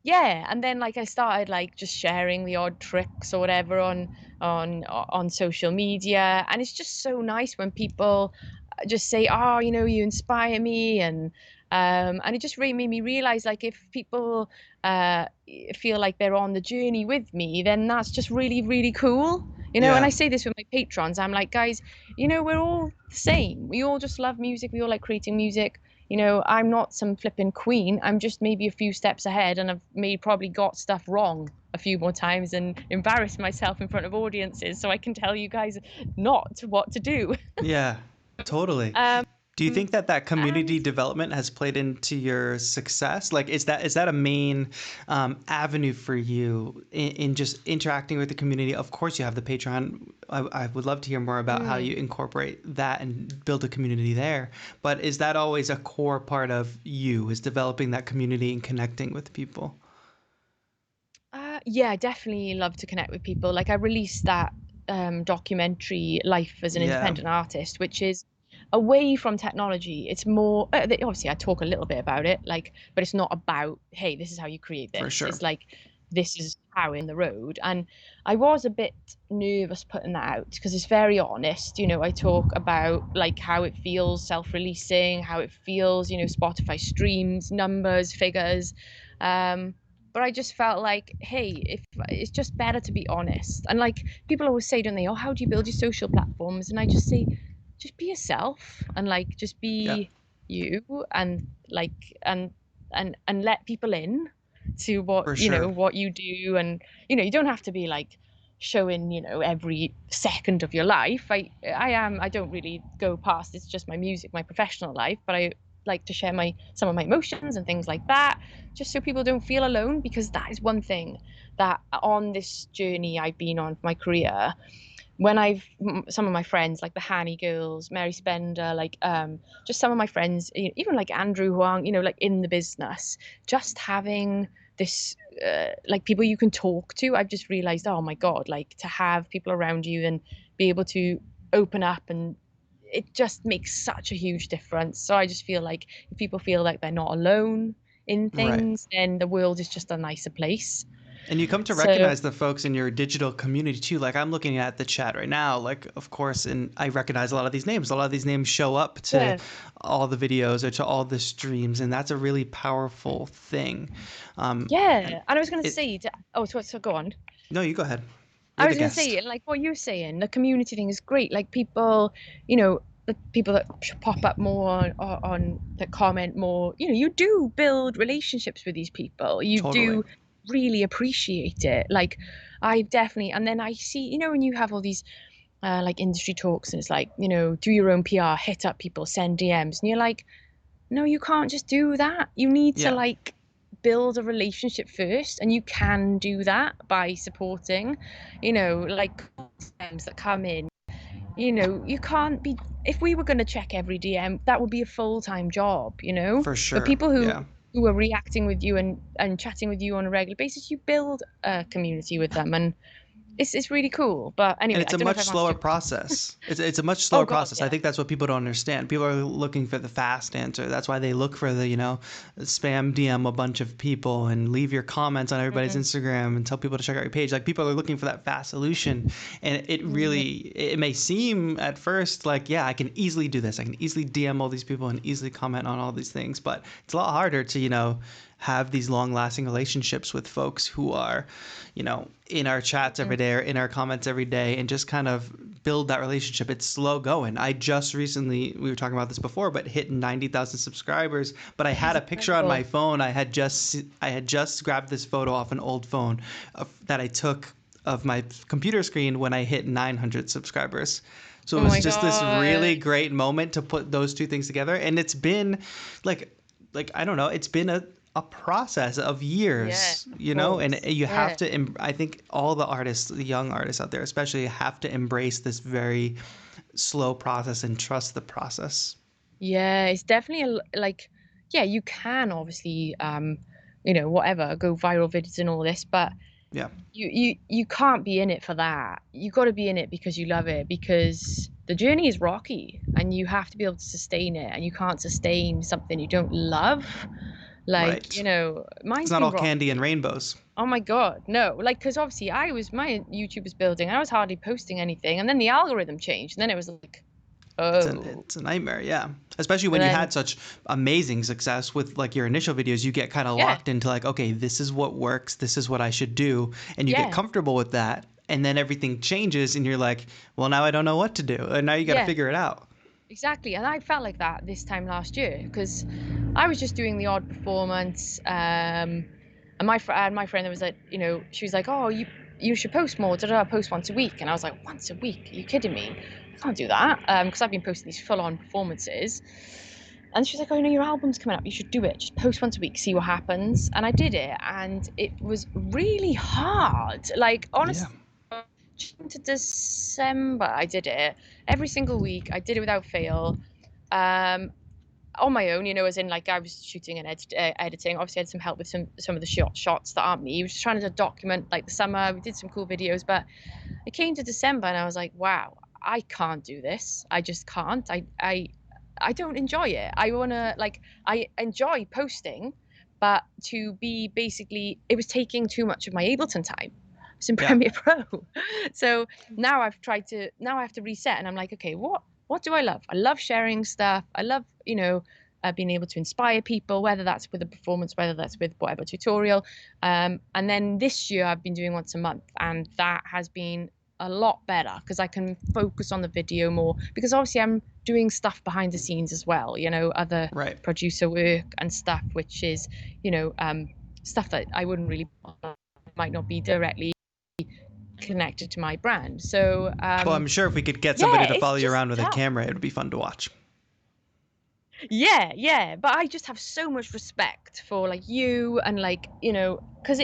yeah, and then like I started like just sharing the odd tricks or whatever on social media, and it's just so nice when people just say, oh, you inspire me. And it just really made me realize, like, if people uh feel like they're on the journey with me, then that's just really really cool. And I Yeah, say this with my patrons, I'm like, guys, we're all the same. We all just love music, we all like creating music. I'm not some flipping queen. I'm just maybe a few steps ahead, and I've maybe probably got stuff wrong a few more times and embarrassed myself in front of audiences, so I can tell you guys not what to do. yeah, totally. um Do you think that that community and development has played into your success? Like, is that a main avenue for you in just interacting with the community? Of course, you have the Patreon. I would love to hear more about how mm, you incorporate that and build a community there. But is that always a core part of you, is developing that community and connecting with people? yeah, I definitely love to connect with people. Like I released that documentary Life as an Yeah. Independent Artist, which is away from technology. It's more obviously I talk a little bit about it, like, but it's not about, hey, this is how you create For this. sure. It's like, this is how in the road. And I was a bit nervous putting that out because it's very honest. I talk about like how it feels self-releasing, how it feels, Spotify streams, numbers, figures. But I just felt like, hey, if it's just better to be honest. And like people always say, don't they, oh, how do you build your social platforms? And I just say, just be yourself, and like just Yeah, be you, and like and let people in to what for sure. what you do. And you don't have to be like showing every second of your life. I don't really go past, it's just my music, my professional life, but I like to share some of my emotions and things like that, just so people don't feel alone, because that is one thing that on this journey I've been on for my career, when some of my friends like the Hanny girls, Mary Spender, like just some of my friends, even like Andrew Huang, like in the business, just having this like people you can talk to, I've just realized, oh my God, like to have people around you and be able to open up, and it just makes such a huge difference. So I just feel like if people feel like they're not alone in Right. things, then the world is just a nicer place. And you come to So recognize the folks in your digital community too. Like I'm looking at the chat right now, like of course, and I recognize a lot of these names. A lot of these names show up to yeah, all the videos or to all the streams, and that's a really powerful thing. And yeah. And I was going to it, say, oh, so go on. no, you go ahead. I You're the was going to guest. say, like what you're saying, the community thing is great. Like people, the people that pop up more on that comment more, you do build relationships with these people. You Totally. do really appreciate it. Like I definitely, and then I see, when you have all these like industry talks, and it's like, do your own PR, hit up people, send DMs, and you're like, no, you can't just do that. You need to Yeah, like build a relationship first, and you can do that by supporting, like DMs that come in. You can't be, if we were going to check every DM, that would be a full-time job, for But sure. people Yeah. who are reacting with you and chatting with you on a regular basis, you build a community with them, and it's really cool. But And anyway, it's I a don't know if much I've answered slower your question. process. It's a much Oh slower God, process. I yeah. think that's what people don't understand. People are looking for the fast answer. That's why they look for the, spam DM a bunch of people and leave your comments on everybody's Mm, Instagram and tell people to check out your page. Like people are looking for that fast solution. And it may seem at first like, yeah, I can easily do this. I can easily DM all these people and easily comment on all these things. But it's a lot harder to, have these long lasting relationships with folks who are, in our chats every mm, day or in our comments every day and just kind of build that relationship. It's slow going. I just recently, we were talking about this before, but hit 90,000 subscribers, but I had it's a picture on my incredible. phone. I had just grabbed this photo off an old phone that I took of my computer screen when I hit 900 subscribers. So it Oh was my just this really God. great moment to put those two things together. And it's been like I don't know, it's been a process of Yeah, years, of and course. you have Yeah. to. I think all the artists, the young artists out there, especially, have to embrace this very slow process and trust the process. Yeah, it's definitely like, yeah, you can obviously, whatever, go viral videos and all this, but Yeah, you can't be in it for that. You got to be in it because you love it, because the journey is rocky and you have to be able to sustain it, and you can't sustain something you don't love. Like, right. It's mine's not been all candy and rocky. rainbows. Oh my God, no. Like, because obviously my YouTube was building, I was hardly posting anything, and then the algorithm changed, and then it was like, oh, It's a nightmare, yeah. Especially but when you then, had such amazing success with like your initial videos, you get kind of yeah, locked into like, okay, this is what works, this is what I should do, and you get yeah, comfortable with that, and then everything changes, and you're like, well, now I don't know what to do, and now you got to yeah. figure it out. Exactly, and I felt like that this time last year because I was just doing the odd performance, and my friend was like, she was like, "Oh, you should post more. Post once a week." And I was like, "Once a week? Are you kidding me? I can't do that." Because I've been posting these full-on performances, and she's like, "Oh, your album's coming up. You should do it. Just post once a week, see what happens." And I did it, and it was really hard. Like Yeah. honestly, to December, I did it every single week. I did it without fail, um, on my own. As in like I was shooting and editing. Obviously, I had some help with some of the shots that aren't me. I was just trying to document like the summer. We did some cool videos, but it came to December, and I was like, wow, I can't do this. I just can't. I don't enjoy it. I want to, like, I enjoy posting, but to be basically, it was taking too much of my Ableton time. It's in Yeah. Premiere Pro. So now now I have to reset, and I'm like, okay, what do I love? I love sharing stuff. I love, being able to inspire people, whether that's with a performance, whether that's with whatever tutorial. And then this year I've been doing once a month, and that has been a lot better because I can focus on the video more, because obviously I'm doing stuff behind the scenes as well, other Right. producer work and stuff, which is, stuff that I wouldn't really, might not be directly connected to my brand. So Well, I'm sure if we could get somebody yeah, to it's follow you just around with a tough. camera, it would be fun to watch. Yeah, but I just have so much respect for, like, you, and, like, because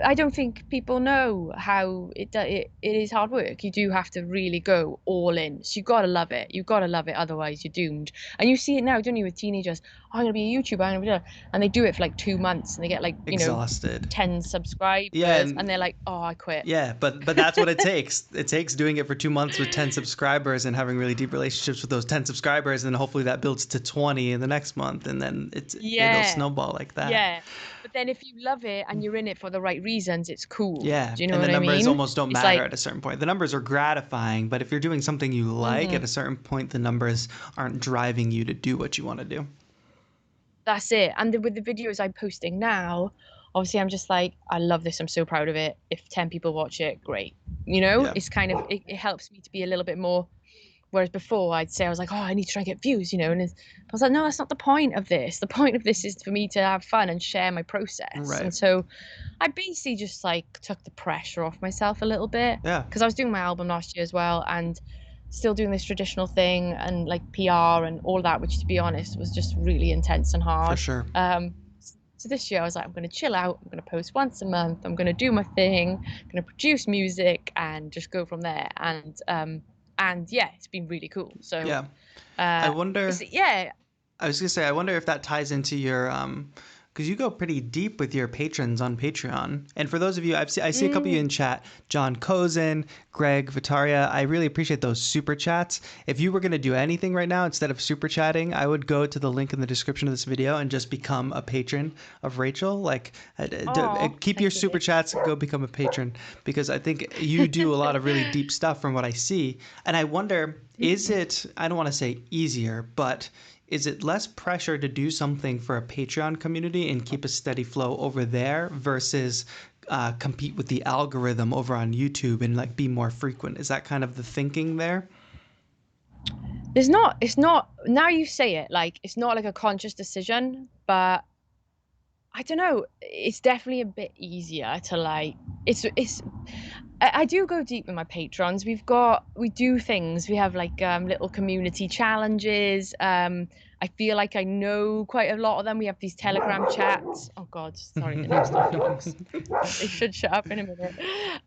I don't think people know how it is hard work. You do have to really go all in. So you gotta love it. You gotta love it, otherwise you're doomed. And you see it now, don't you, with teenagers? Oh, I'm gonna be a YouTuber, I'm gonna be, and they do it for like 2 months, and they get, like, Exhausted. 10 Yeah, subscribers, and and they're like, oh, I quit. yeah, but that's what it takes. It takes doing it for 2 months with 10 subscribers and having really deep relationships with those 10 subscribers, and hopefully that builds to 20 in the next month, and then it'll Yeah, snowball like that. yeah. But then if you love it and you're in it for the right reasons, it's cool. Yeah, Do you know and the what I numbers mean? almost don't It's matter like, at a certain point. The numbers are gratifying, but if you're doing something you like, at mhm. a certain point, the numbers aren't driving you to do what you want to do. That's it. And with the videos I'm posting now, obviously I'm just like, I love this. I'm so proud of it. If 10 people watch it, great. Yeah, It's kind of, it helps me to be a little bit more. Whereas before I'd say, I was like, oh, I need to try and get views, I was like, no, that's not the point of this. The point of this is for me to have fun and share my process. right. And so I basically just, like, took the pressure off myself a little bit, Yeah, because I was doing my album last year as well, and still doing this traditional thing and, like, PR and all that, which, to be honest, was just really intense and for hard. sure. So this year I was like, I'm going to chill out. I'm going to post once a month. I'm going to do my thing. I'm going to produce music and just go from there. And yeah, it's been really cool. So Yeah. I wonder yeah. I was gonna say, I wonder if that ties into your because you go pretty deep with your patrons on Patreon. And for those of you, I see a couple of you Mm. in chat, John Cozen, Greg Vitaria. I really appreciate those super chats. If you were gonna do anything right now instead of super chatting, I would go to the link in the description of this video and just become a patron of Rachel. Like, Oh, keep your thank super you. chats, go become a patron, because I think you do a lot of really deep stuff from what I see. And I wonder, is Mm. it? I don't want to say easier, but is it less pressure to do something for a Patreon community and keep a steady flow over there versus compete with the algorithm over on YouTube and, like, be more frequent? Is that kind of the thinking there? It's not, now you say it, like, it's not like a conscious decision, but I don't know. It's definitely a bit easier to, like, it's I do go deep with my patrons. We do things. We have, like, little community challenges. I feel like I know quite a lot of them. We have these Telegram chats. Oh God, sorry, the next door dogs. They should shut up in a minute.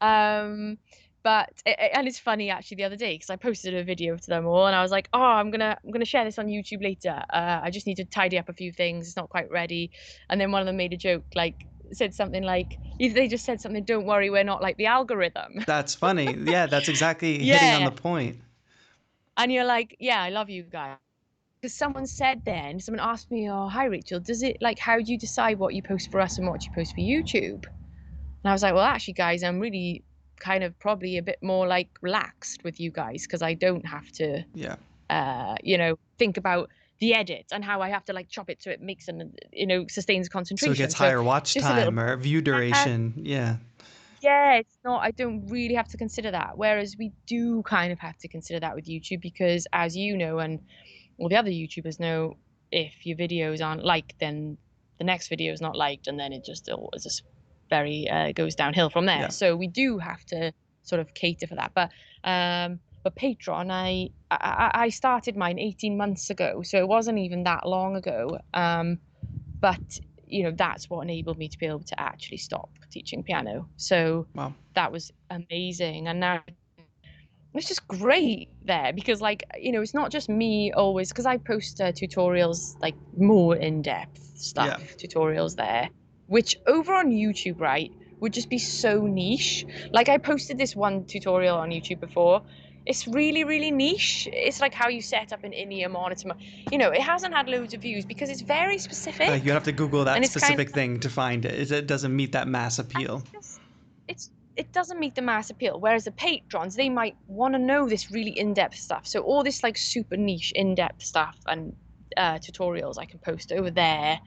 Um, and it's funny, actually, the other day, because I posted a video to them all, and I was like, oh, I'm gonna share this on YouTube later. I just need to tidy up a few things. It's not quite ready. And then one of them made a joke, like, said something like, if they just said something, don't worry, we're not like the algorithm. That's funny. Yeah, that's exactly hitting on Yeah. the point. And you're like, yeah, I love you guys. Because someone asked me, oh, hi, Rachel, does it, like, how do you decide what you post for us and what you post for YouTube? And I was like, well, actually, guys, I'm really kind of probably a bit more, like, relaxed with you guys, because I don't have to, Yeah. think about the edit and how I have to, like, chop it so it makes and, sustains So it concentration. gets So higher watch just a little, time or view duration. Yeah. yeah, it's not, I don't really have to consider that. Whereas we do kind of have to consider that with YouTube, because, as you know, and all the other YouTubers know, if your videos aren't liked, then the next video is not liked, and then it's just very goes downhill from there. Yeah. So we do have to sort of cater for that. But Patreon, I started mine 18 months ago, so it wasn't even that long ago. But that's what enabled me to be able to actually stop teaching piano. So Wow. that was amazing. And now it's just great there, because, like, it's not just me always, because I post tutorials, like, more in-depth stuff, Yeah. tutorials there, which over on YouTube, right, would just be so niche. Like, I posted this one tutorial on YouTube before. it's really, really niche. It's like how you set up an in-ear monitor. You know, it hasn't had loads of views because it's very You specific, have to Google that and it's kind specific of, thing to find it. It doesn't meet that mass and appeal. it doesn't meet the mass appeal. Whereas the patrons, they might want to know this really in-depth stuff. So all this like super niche in-depth stuff and tutorials I can post over there,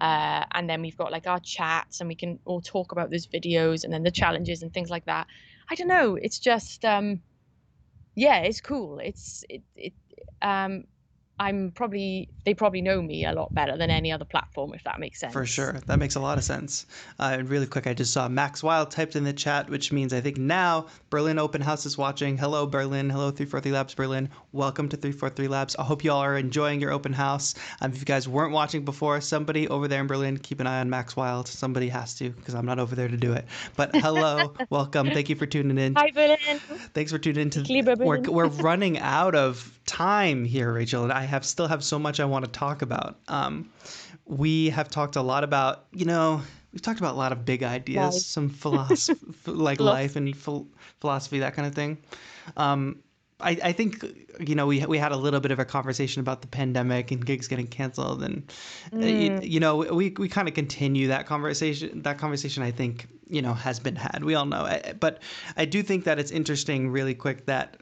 and then we've got like our chats, and we can all talk about those videos and then the challenges and things like that. I don't know. It's just yeah, it's cool. Um they probably know me a lot better than any other platform, if that makes For sense. sure. That makes a lot of sense. And really quick, I just saw Max Wild typed in the chat, which means I think now Berlin Open House is watching. Hello, Berlin. Hello, 343 Labs Berlin. Welcome to 343 Labs. I hope you all are enjoying your open house. If you guys weren't watching before, somebody over there in Berlin, keep an eye on Max Wild. Somebody has to, because I'm not over there to do it. But hello, welcome. Thank you for tuning in. Hi, Berlin. Thanks for tuning in to. Ich liebe Berlin. We're running out of time here, Rachel, and I still have so much I want to talk about. We have talked a lot about, we've talked about a lot of big ideas, Life. some philosophy, like life Philosophy. and philosophy, that kind of thing. I think, we had a little bit of a conversation about the pandemic and gigs getting canceled, and we kind of continue that conversation. That conversation, I think, has been had. We all know, but I do think that it's interesting, really quick, that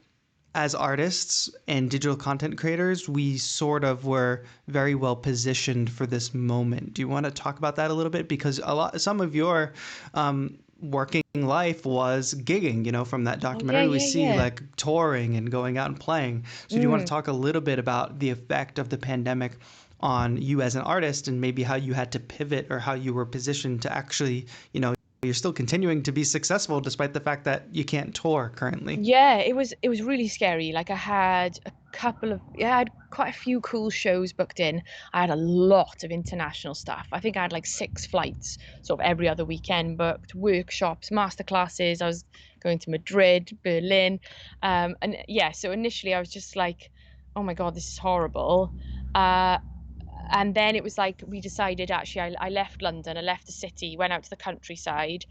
as artists and digital content creators, we sort of were very well positioned for this moment. Do you want to talk about that a little bit? Because some of your working life was gigging, from that Oh yeah, documentary we yeah, see, yeah. like touring and going out and playing. So do you want to talk a little bit about the effect of the pandemic on you as an artist, and maybe how you had to pivot, or how you were positioned to actually, you're still continuing to be successful despite the fact that you can't tour currently? Yeah, it was really scary. Like I had quite a few cool shows booked in. I had a lot of international stuff. I think I had like 6 flights sort of every other weekend booked, workshops, masterclasses. I was going to Madrid, Berlin. And yeah, so initially I was just like, oh my God, this is horrible. Uh, and then it was like we decided, actually, I left London, I left the city, went out to the countryside,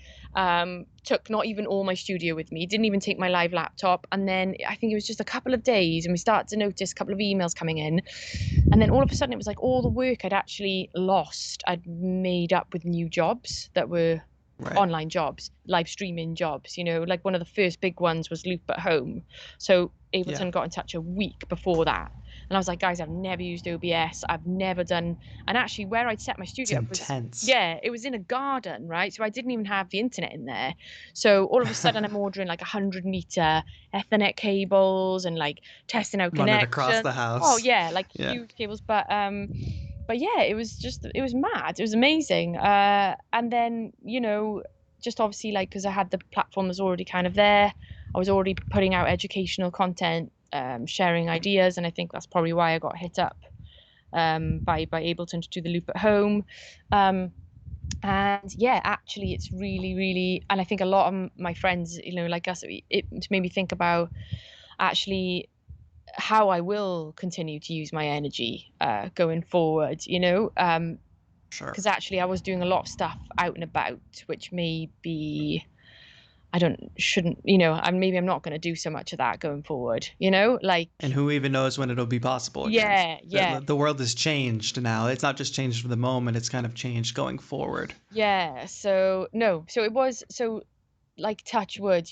took not even all my studio with me, didn't even take my live laptop. And then I think it was just a couple of days and we started to notice a couple of emails coming in, and then all of a sudden it was like all the work I'd actually lost, I'd made up with new jobs that were Right. online jobs, live streaming jobs. Like one of the first big ones was Loop at Home. So Yeah. Ableton got in touch a week before that, and I was like, guys, I've never used OBS, I've never done. And actually where I'd set my It's studio up was, intense. yeah, it was in a garden, right? So I didn't even have the internet in there. So all of a sudden I'm ordering like 100-meter Ethernet cables and like testing out Run it across the connections. Oh house. yeah, like Yeah. huge cables. But yeah, it was mad. It was amazing. And then, just obviously, like, because I had the platform was already kind of there, I was already putting out educational content, sharing ideas, and I think that's probably why I got hit up by Ableton to do the loop at home. And yeah, actually, it's really, really, and I think a lot of my friends, like us, it made me think about actually how I will continue to use my energy going forward, Sure. because actually I was doing a lot of stuff out and about, which maybe I don't shouldn't, and maybe I'm not going to do so much of that going forward, like, And who even knows when it'll be possible again? yeah, yeah, The world has changed now. It's not just changed for the moment, it's kind of changed going forward. yeah. So no, so it was so like touch wood,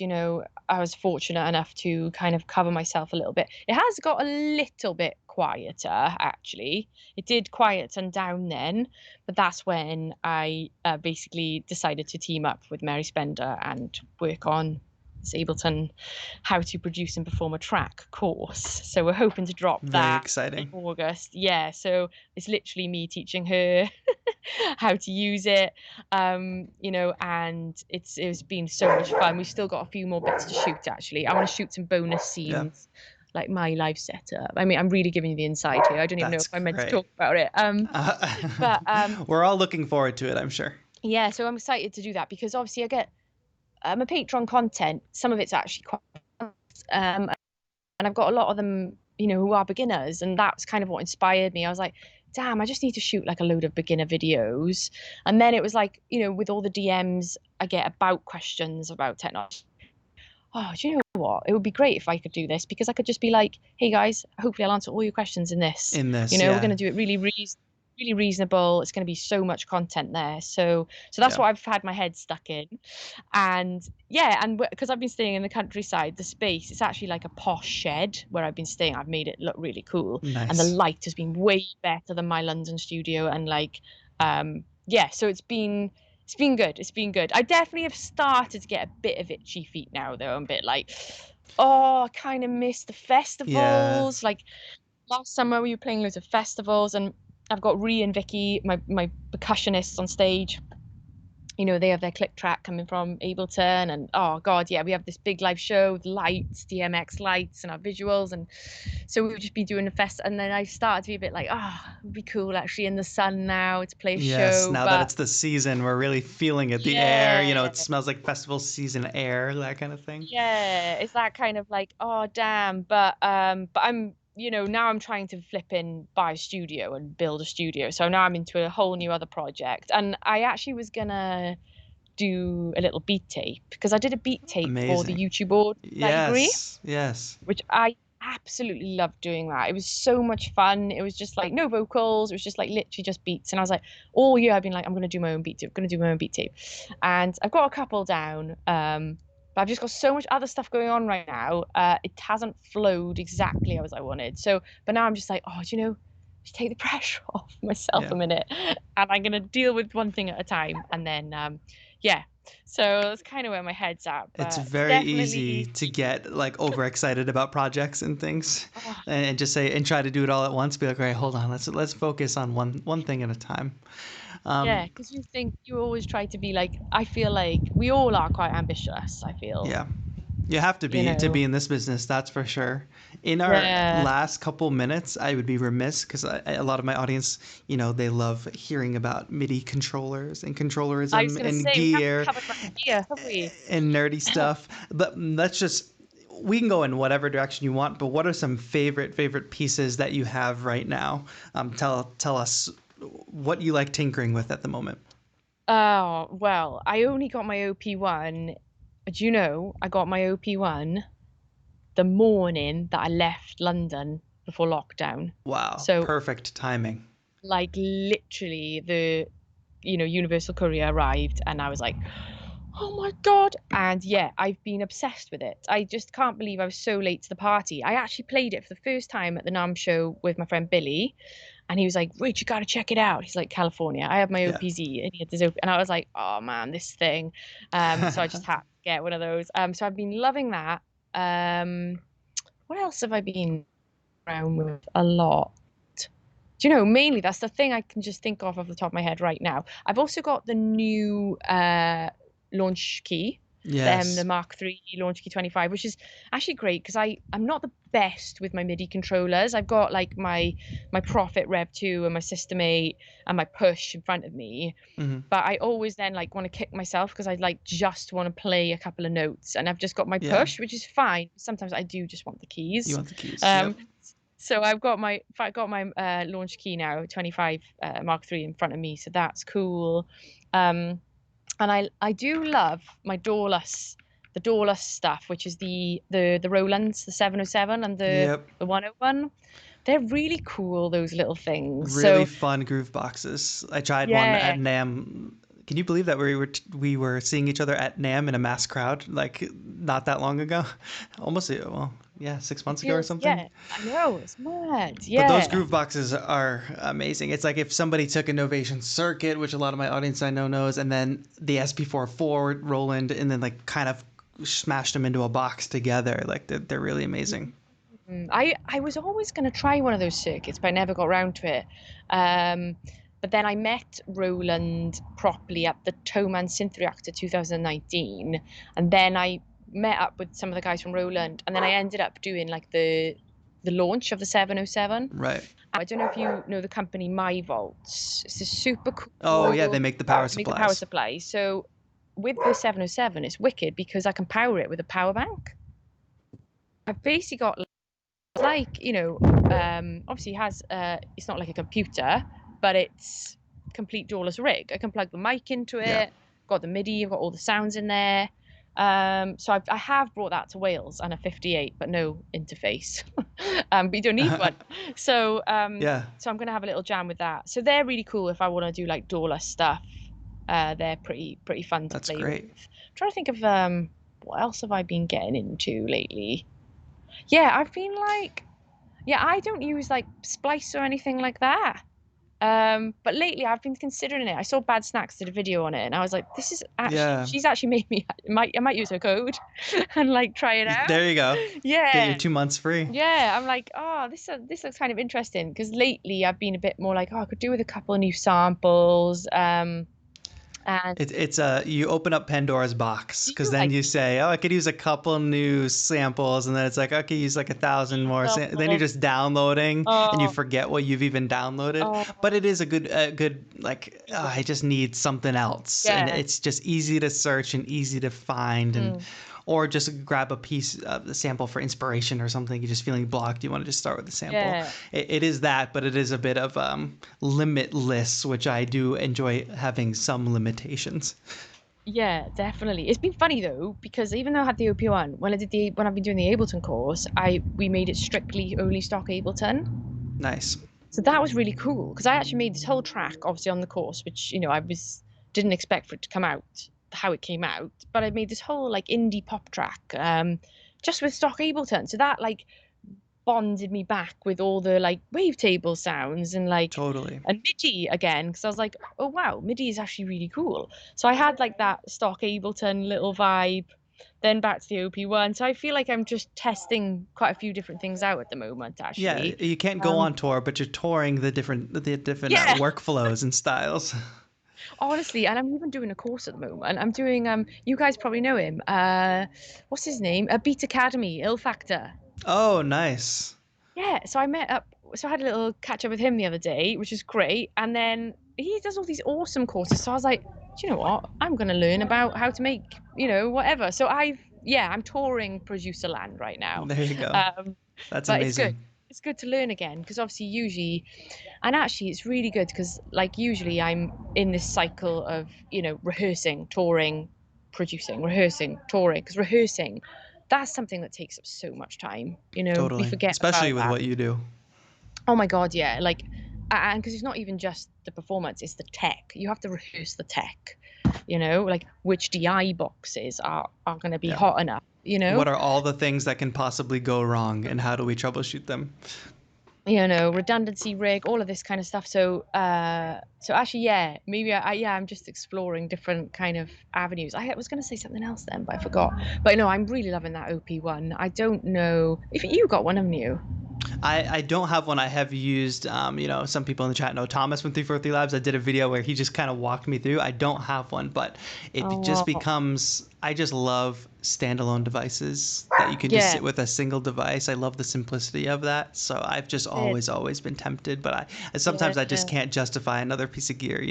I was fortunate enough to kind of cover myself a little bit. It has got a little bit quieter, actually. It did quieten down then, but that's when I basically decided to team up with Mary Spender and work on this Ableton how to produce and perform a track course. So we're hoping to drop Very that in exciting. August. Yeah, so it's literally me teaching her how to use it, and it's been so much fun. We've still got a few more bits to shoot, actually. I want to shoot some bonus Yeah. scenes, like my live setup. I mean, I'm really giving you the inside here. I don't even know That's if I'm meant to great. talk about it. But We're all looking forward to it, I'm sure. yeah, so I'm excited to do that because obviously I get my Patreon content. Some of it's actually quite, and I've got a lot of them, who are beginners, and that's kind of what inspired me. I was like, damn, I just need to shoot like a load of beginner videos. And then it was like, with all the DMs I get about questions about technology, oh, do you know what? It would be great if I could do this, because I could just be like, hey guys, hopefully I'll answer all your questions in this. In this, We're yeah. going to do it really reasonable. It's going to be so much content there. So that's Yeah. what I've had my head stuck in. And yeah, and because I've been staying in the countryside, the space, it's actually like a posh shed where I've been staying. I've made it look really cool. And the Nice. light has been way better than my London studio. And like, yeah, so it's been good. It's been good. I definitely have started to get a bit of itchy feet now, though. I'm a bit like, oh, I kind of miss the Yeah. festivals. Like last summer, we were playing loads of festivals, and I've got Ree and Vicky, my percussionists on stage. They have their click track coming from Ableton, and oh god, yeah, we have this big live show with lights, DMX lights, and our visuals, and so we would just be doing a fest. And then I started to be a bit like, it would be cool actually in the sun now to play a Yes, show, now that but it's the season, we're really feeling it. The air, yeah, it smells like festival season air, that kind of thing. yeah, it's that kind of like, oh damn, but I'm, now I'm trying to flip in buy a studio and build a studio. So now I'm into a whole new other project. And I actually was gonna do a little beat tape, because I did a beat tape for the Amazing. YouTube board library, Yes, yes. which I absolutely loved doing that. It was so much fun. It was just like no vocals. It was just like literally just beats. And I was like, all year I've been like, I'm gonna do my own beat tape. I'm gonna do my own beat tape. And I've got a couple down. But I've just got so much other stuff going on right now. It hasn't flowed exactly as I wanted. So, but now I'm just like, oh, do you know, just take the pressure off myself Yeah. a minute, and I'm gonna deal with one thing at a time. And then, yeah. So that's kind of where my head's at. It's But very easy definitely, to get like overexcited about projects and things, oh, and just say and try to do it all at once. Be like, all right, hold on, let's focus on one thing at a time. yeah, Um, because you think you always try to be like, I feel like we all are quite ambitious, I feel, yeah, you have you to know. be in this business, that's for sure. In our Yeah. last couple minutes, I would be remiss because a lot of my audience, they love hearing about MIDI controllers and I was controllerism gonna and say we haven't gear covered much gear, have we? and nerdy stuff. But let's just we can go in whatever direction you want. But what are some favorite pieces that you have right now? Tell us what you like tinkering with at the moment. Oh, well, I only got my OP1. Do you know, I got my OP1 the morning that I left London before lockdown. Wow, So, perfect timing. like, literally, the Universal Courier arrived, and I was like, oh my God. And yeah, I've been obsessed with it. I just can't believe I was so late to the party. I actually played it for the first time at the NAMM show with my friend Billy. And he was like, Rich, you got to check it out. He's like, California. I have my Yeah. OPZ. And he had this and I was like, oh man, this thing. So I just had to get one of those. So I've been loving that. Um, what else have I been around with a lot? Do you know, mainly that's the thing I can just think of off the top of my head right now. I've also got the new launch key, the Yes. Mark III launch key 25, which is actually great because I'm not the best with my MIDI controllers. I've got like my Prophet Rev 2 and my System 8 and my Push in front of me. Hmm. But I always then like want to kick myself because I like just want to play a couple of notes, and I've just got my Yeah. Push, which is fine. Sometimes I do just want the You keys. want the keys? Um, Yep. so I got my launch key now, 25 Mark III in front of me, so that's cool. And I do love my Dorless, the Dorless stuff, which is the Rolands, the 707 and Yep. the 101. They're really cool, those little things. Really So fun groove boxes. I tried one at yeah, NAM. Can you believe that we were seeing each other at NAM in a mass crowd like not that long ago? Almost, well, yeah, 6 months ago or feels, something. yeah, I know, it's mad. But those Yeah. groove boxes are amazing. It's like if somebody took a Novation Circuit, which a lot of my audience I know knows, and then the SP44 Roland, and then like kind of smashed them into a box together. Like they're really amazing. I was always going to try one of those circuits, but I never got around to it. Um, but then I met Roland properly at the Toman Synth Reactor 2019, and then I met up with some of the guys from Roland, and then I ended up doing like the launch of the 707. Right. I don't know if you know the company My Volts. It's a super Oh yeah, they cool. make the power They make the power supplies. supply. So with the 707, it's wicked because I can power it with a power bank. I've basically got like obviously it has it's not like a computer, but it's complete doorless rig. I can plug the mic into Yeah. it, got the MIDI, I've got all the sounds in there. So I have brought that to Wales and a 58, but no interface. But you don't need one. So Yeah, so I'm gonna have a little jam with that. So they're really cool if I want to do like DAW stuff. They're pretty fun to that's play with. great. I'm trying to think of what else have I been getting into lately? Yeah, I've been like, yeah, I don't use like Splice or anything like that. But lately I've been considering it. I saw Bad Snacks did a video on it, and I was like, this is actually, Yeah, she's actually made me. I might use her code and like try it out. there you go. Get your Yeah, 2 months free. yeah. I'm like, oh, this looks kind of interesting because lately I've been a bit more like, oh, I could do with a couple of new samples. And It's you open up Pandora's box do because you then like? you say, oh, I could use a couple new samples, and then it's like, I could use like 1,000 more. Then you're Oh, just downloading, and you oh, forget what you've even downloaded. oh, But it is a good like, I just need something else, and yeah. it's just easy to search and easy to find, and Mm, or just grab a piece of the sample for inspiration or something. You're just feeling blocked. You want to just start with the sample. yeah. It is that, but it is a bit of limitless, which I do enjoy having some limitations. Yeah, definitely. It's been funny though, because even though I had the OP1, when I've been doing the Ableton course, we made it strictly only stock Ableton. Nice. So that was really cool because I actually made this whole track obviously on the course, which, didn't expect for it to come out how it came out, but I made this whole like indie pop track just with stock Ableton. So that like bonded me back with all the like wavetable sounds and like Totally. and MIDI again because I was like, oh wow, MIDI is actually really cool. So I had like that stock Ableton little vibe, then back to the OP1. So I feel like I'm just testing quite a few different things out at the moment, Yeah, actually. you can't go Um, on tour, but you're touring the different yeah, workflows and styles. honestly, and I'm even doing a course at the moment. I'm doing you guys probably know him. What's his name? A Beat Academy, Ill Factor. Oh, nice. Yeah, so I had a little catch up with him the other day, which is great. And then he does all these awesome courses. So I was like, do you know what? I'm going to learn about how to make, whatever. So I'm touring producer land right now. There you go. Um, That's but it's good. amazing. It's good to learn again because obviously, usually, and actually, it's really good because, like, usually I'm in this cycle of, rehearsing, touring, producing, rehearsing, touring. Because rehearsing, that's something that takes up so much time. We Totally. forget Especially about with that. what you do. Oh my God, yeah. Like, and because it's not even just the performance, it's the tech. You have to rehearse the tech, like which DI boxes are going to be Yeah. hot enough, What are all the things that can possibly go wrong and how do we troubleshoot them? redundancy rig, all of this kind of stuff. So actually, yeah, maybe I'm just exploring different kind of avenues. I was going to say something else then, but I forgot. But no, I'm really loving that OP1. I don't know if you got one, haven't you? I don't have one. I have used, some people in the chat know Thomas from 343 Labs. I did a video where he just kind of walked me through. I don't have one, but it just Oh, becomes, I just love standalone devices that you can just yeah. sit with a single device. I love the simplicity of that. So I've just It, always been tempted, but sometimes I just yeah. can't justify another piece of gear.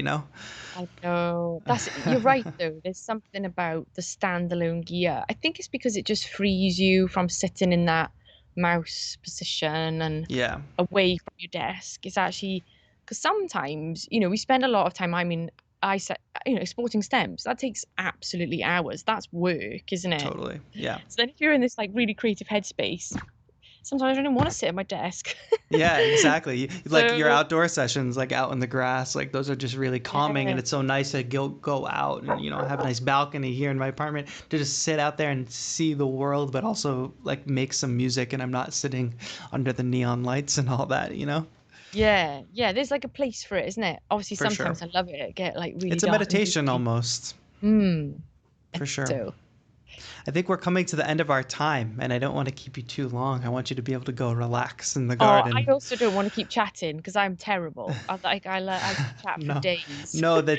I know. You're right though. There's something about the standalone gear. I think it's because it just frees you from sitting in that mouse position and Yeah, away from your desk. It's actually because sometimes, we spend a lot of time. I mean, I said, exporting stems. That takes absolutely hours. That's work, isn't it? totally. Yeah. So then if you're in this like really creative headspace, sometimes I don't want to sit at my desk. Yeah, exactly. Like your So outdoor sessions, like out in the grass, like those are just really calming, and yeah. it's so nice to go out and have a nice balcony here in my apartment to just sit out there and see the world, but also like make some music, and I'm not sitting under the neon lights and all that. Yeah, yeah, there's like a place for it, isn't it? Obviously, For sure. sometimes I love it, get like really It's a dark and meditation moody. almost. Hmm. For sure. So, I think we're coming to the end of our time, and I don't want to keep you too long. I want you to be able to go relax in the I garden. also don't want to keep chatting because I'm terrible. I could chat for No, days. no, the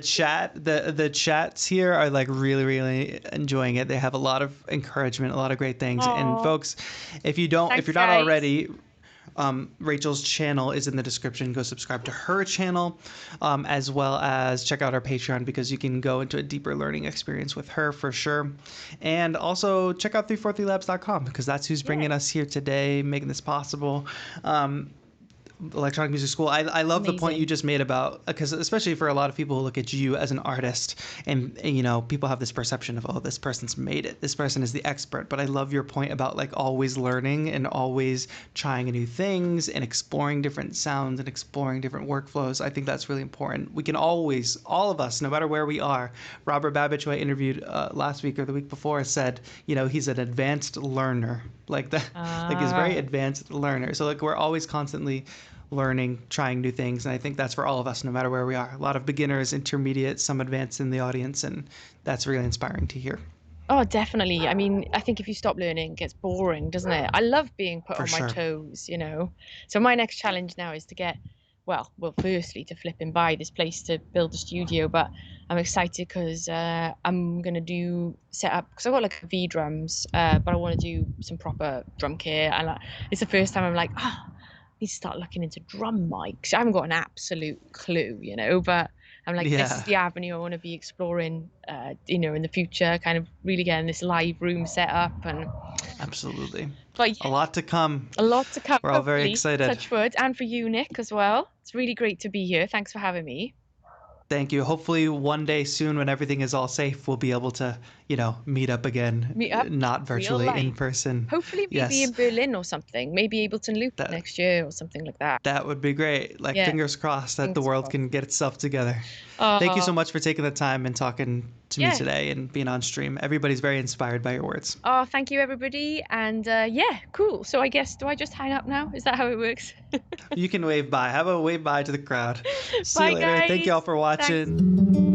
chats here are like really, really enjoying it. They have a lot of encouragement, a lot of great things. And Oh, folks, if thanks, you're not guys. already, Rachel's channel is in the description. Go subscribe to her channel, as well as check out our Patreon because you can go into a deeper learning experience with her for sure. And also check out 343labs.com because that's who's Yeah, bringing us here today, making this possible. electronic music school. I love the point you Amazing. just made about, because especially for a lot of people who look at you as an artist, and people have this perception of, oh, this person's made it, this person is the expert. But I love your point about like always learning and always trying new things and exploring different sounds and exploring different workflows. I think that's really important. We can always, all of us, no matter where we are. Robert Babbage, who I interviewed last week or the week before, said, he's an advanced learner, like that, like he's a very Ah. advanced learner. So like we're always constantly learning, trying new things. And I think that's for all of us, no matter where we are. A lot of beginners, intermediate, some advanced in the audience. And that's really inspiring to hear. Oh, definitely. I mean, I think if you stop learning, it gets boring, doesn't it? I love being put For on my sure. toes. So my next challenge now is to get, well, firstly to flip and buy this place to build a studio, but I'm excited because I'm gonna do set up because I've got like V drums, but I want to do some proper drum kit, and it's the first time I'm like, I need to start looking into drum mics. I haven't got an absolute clue, but I'm like, this is Yeah, the avenue I want to be exploring, in the future, kind of really getting this live room set up. absolutely. But A lot to come. a lot to come, We're all very hopefully, excited. touch wood, and for you, Nick, as well. It's really great to be here. Thanks for having me. Thank you. Hopefully, one day soon, when everything is all safe, we'll be able to, meet up again, Meet up, not real virtually, in life. person. Hopefully, maybe Yes, in Berlin or something. Maybe Ableton Loop that next year or something like that. that would be great. Like, Yeah, fingers crossed that the fingers world crossed. can get itself together. Thank you so Oh, much for taking the time and talking to me yeah. today and being on stream. Everybody's very inspired by your words. Oh, thank you, everybody. And yeah, cool. So I guess, do I just hang up now? Is that how it works? You can wave bye. Have a wave bye to the crowd. See you Bye, later. Thank you all guys. for Thanks. watching.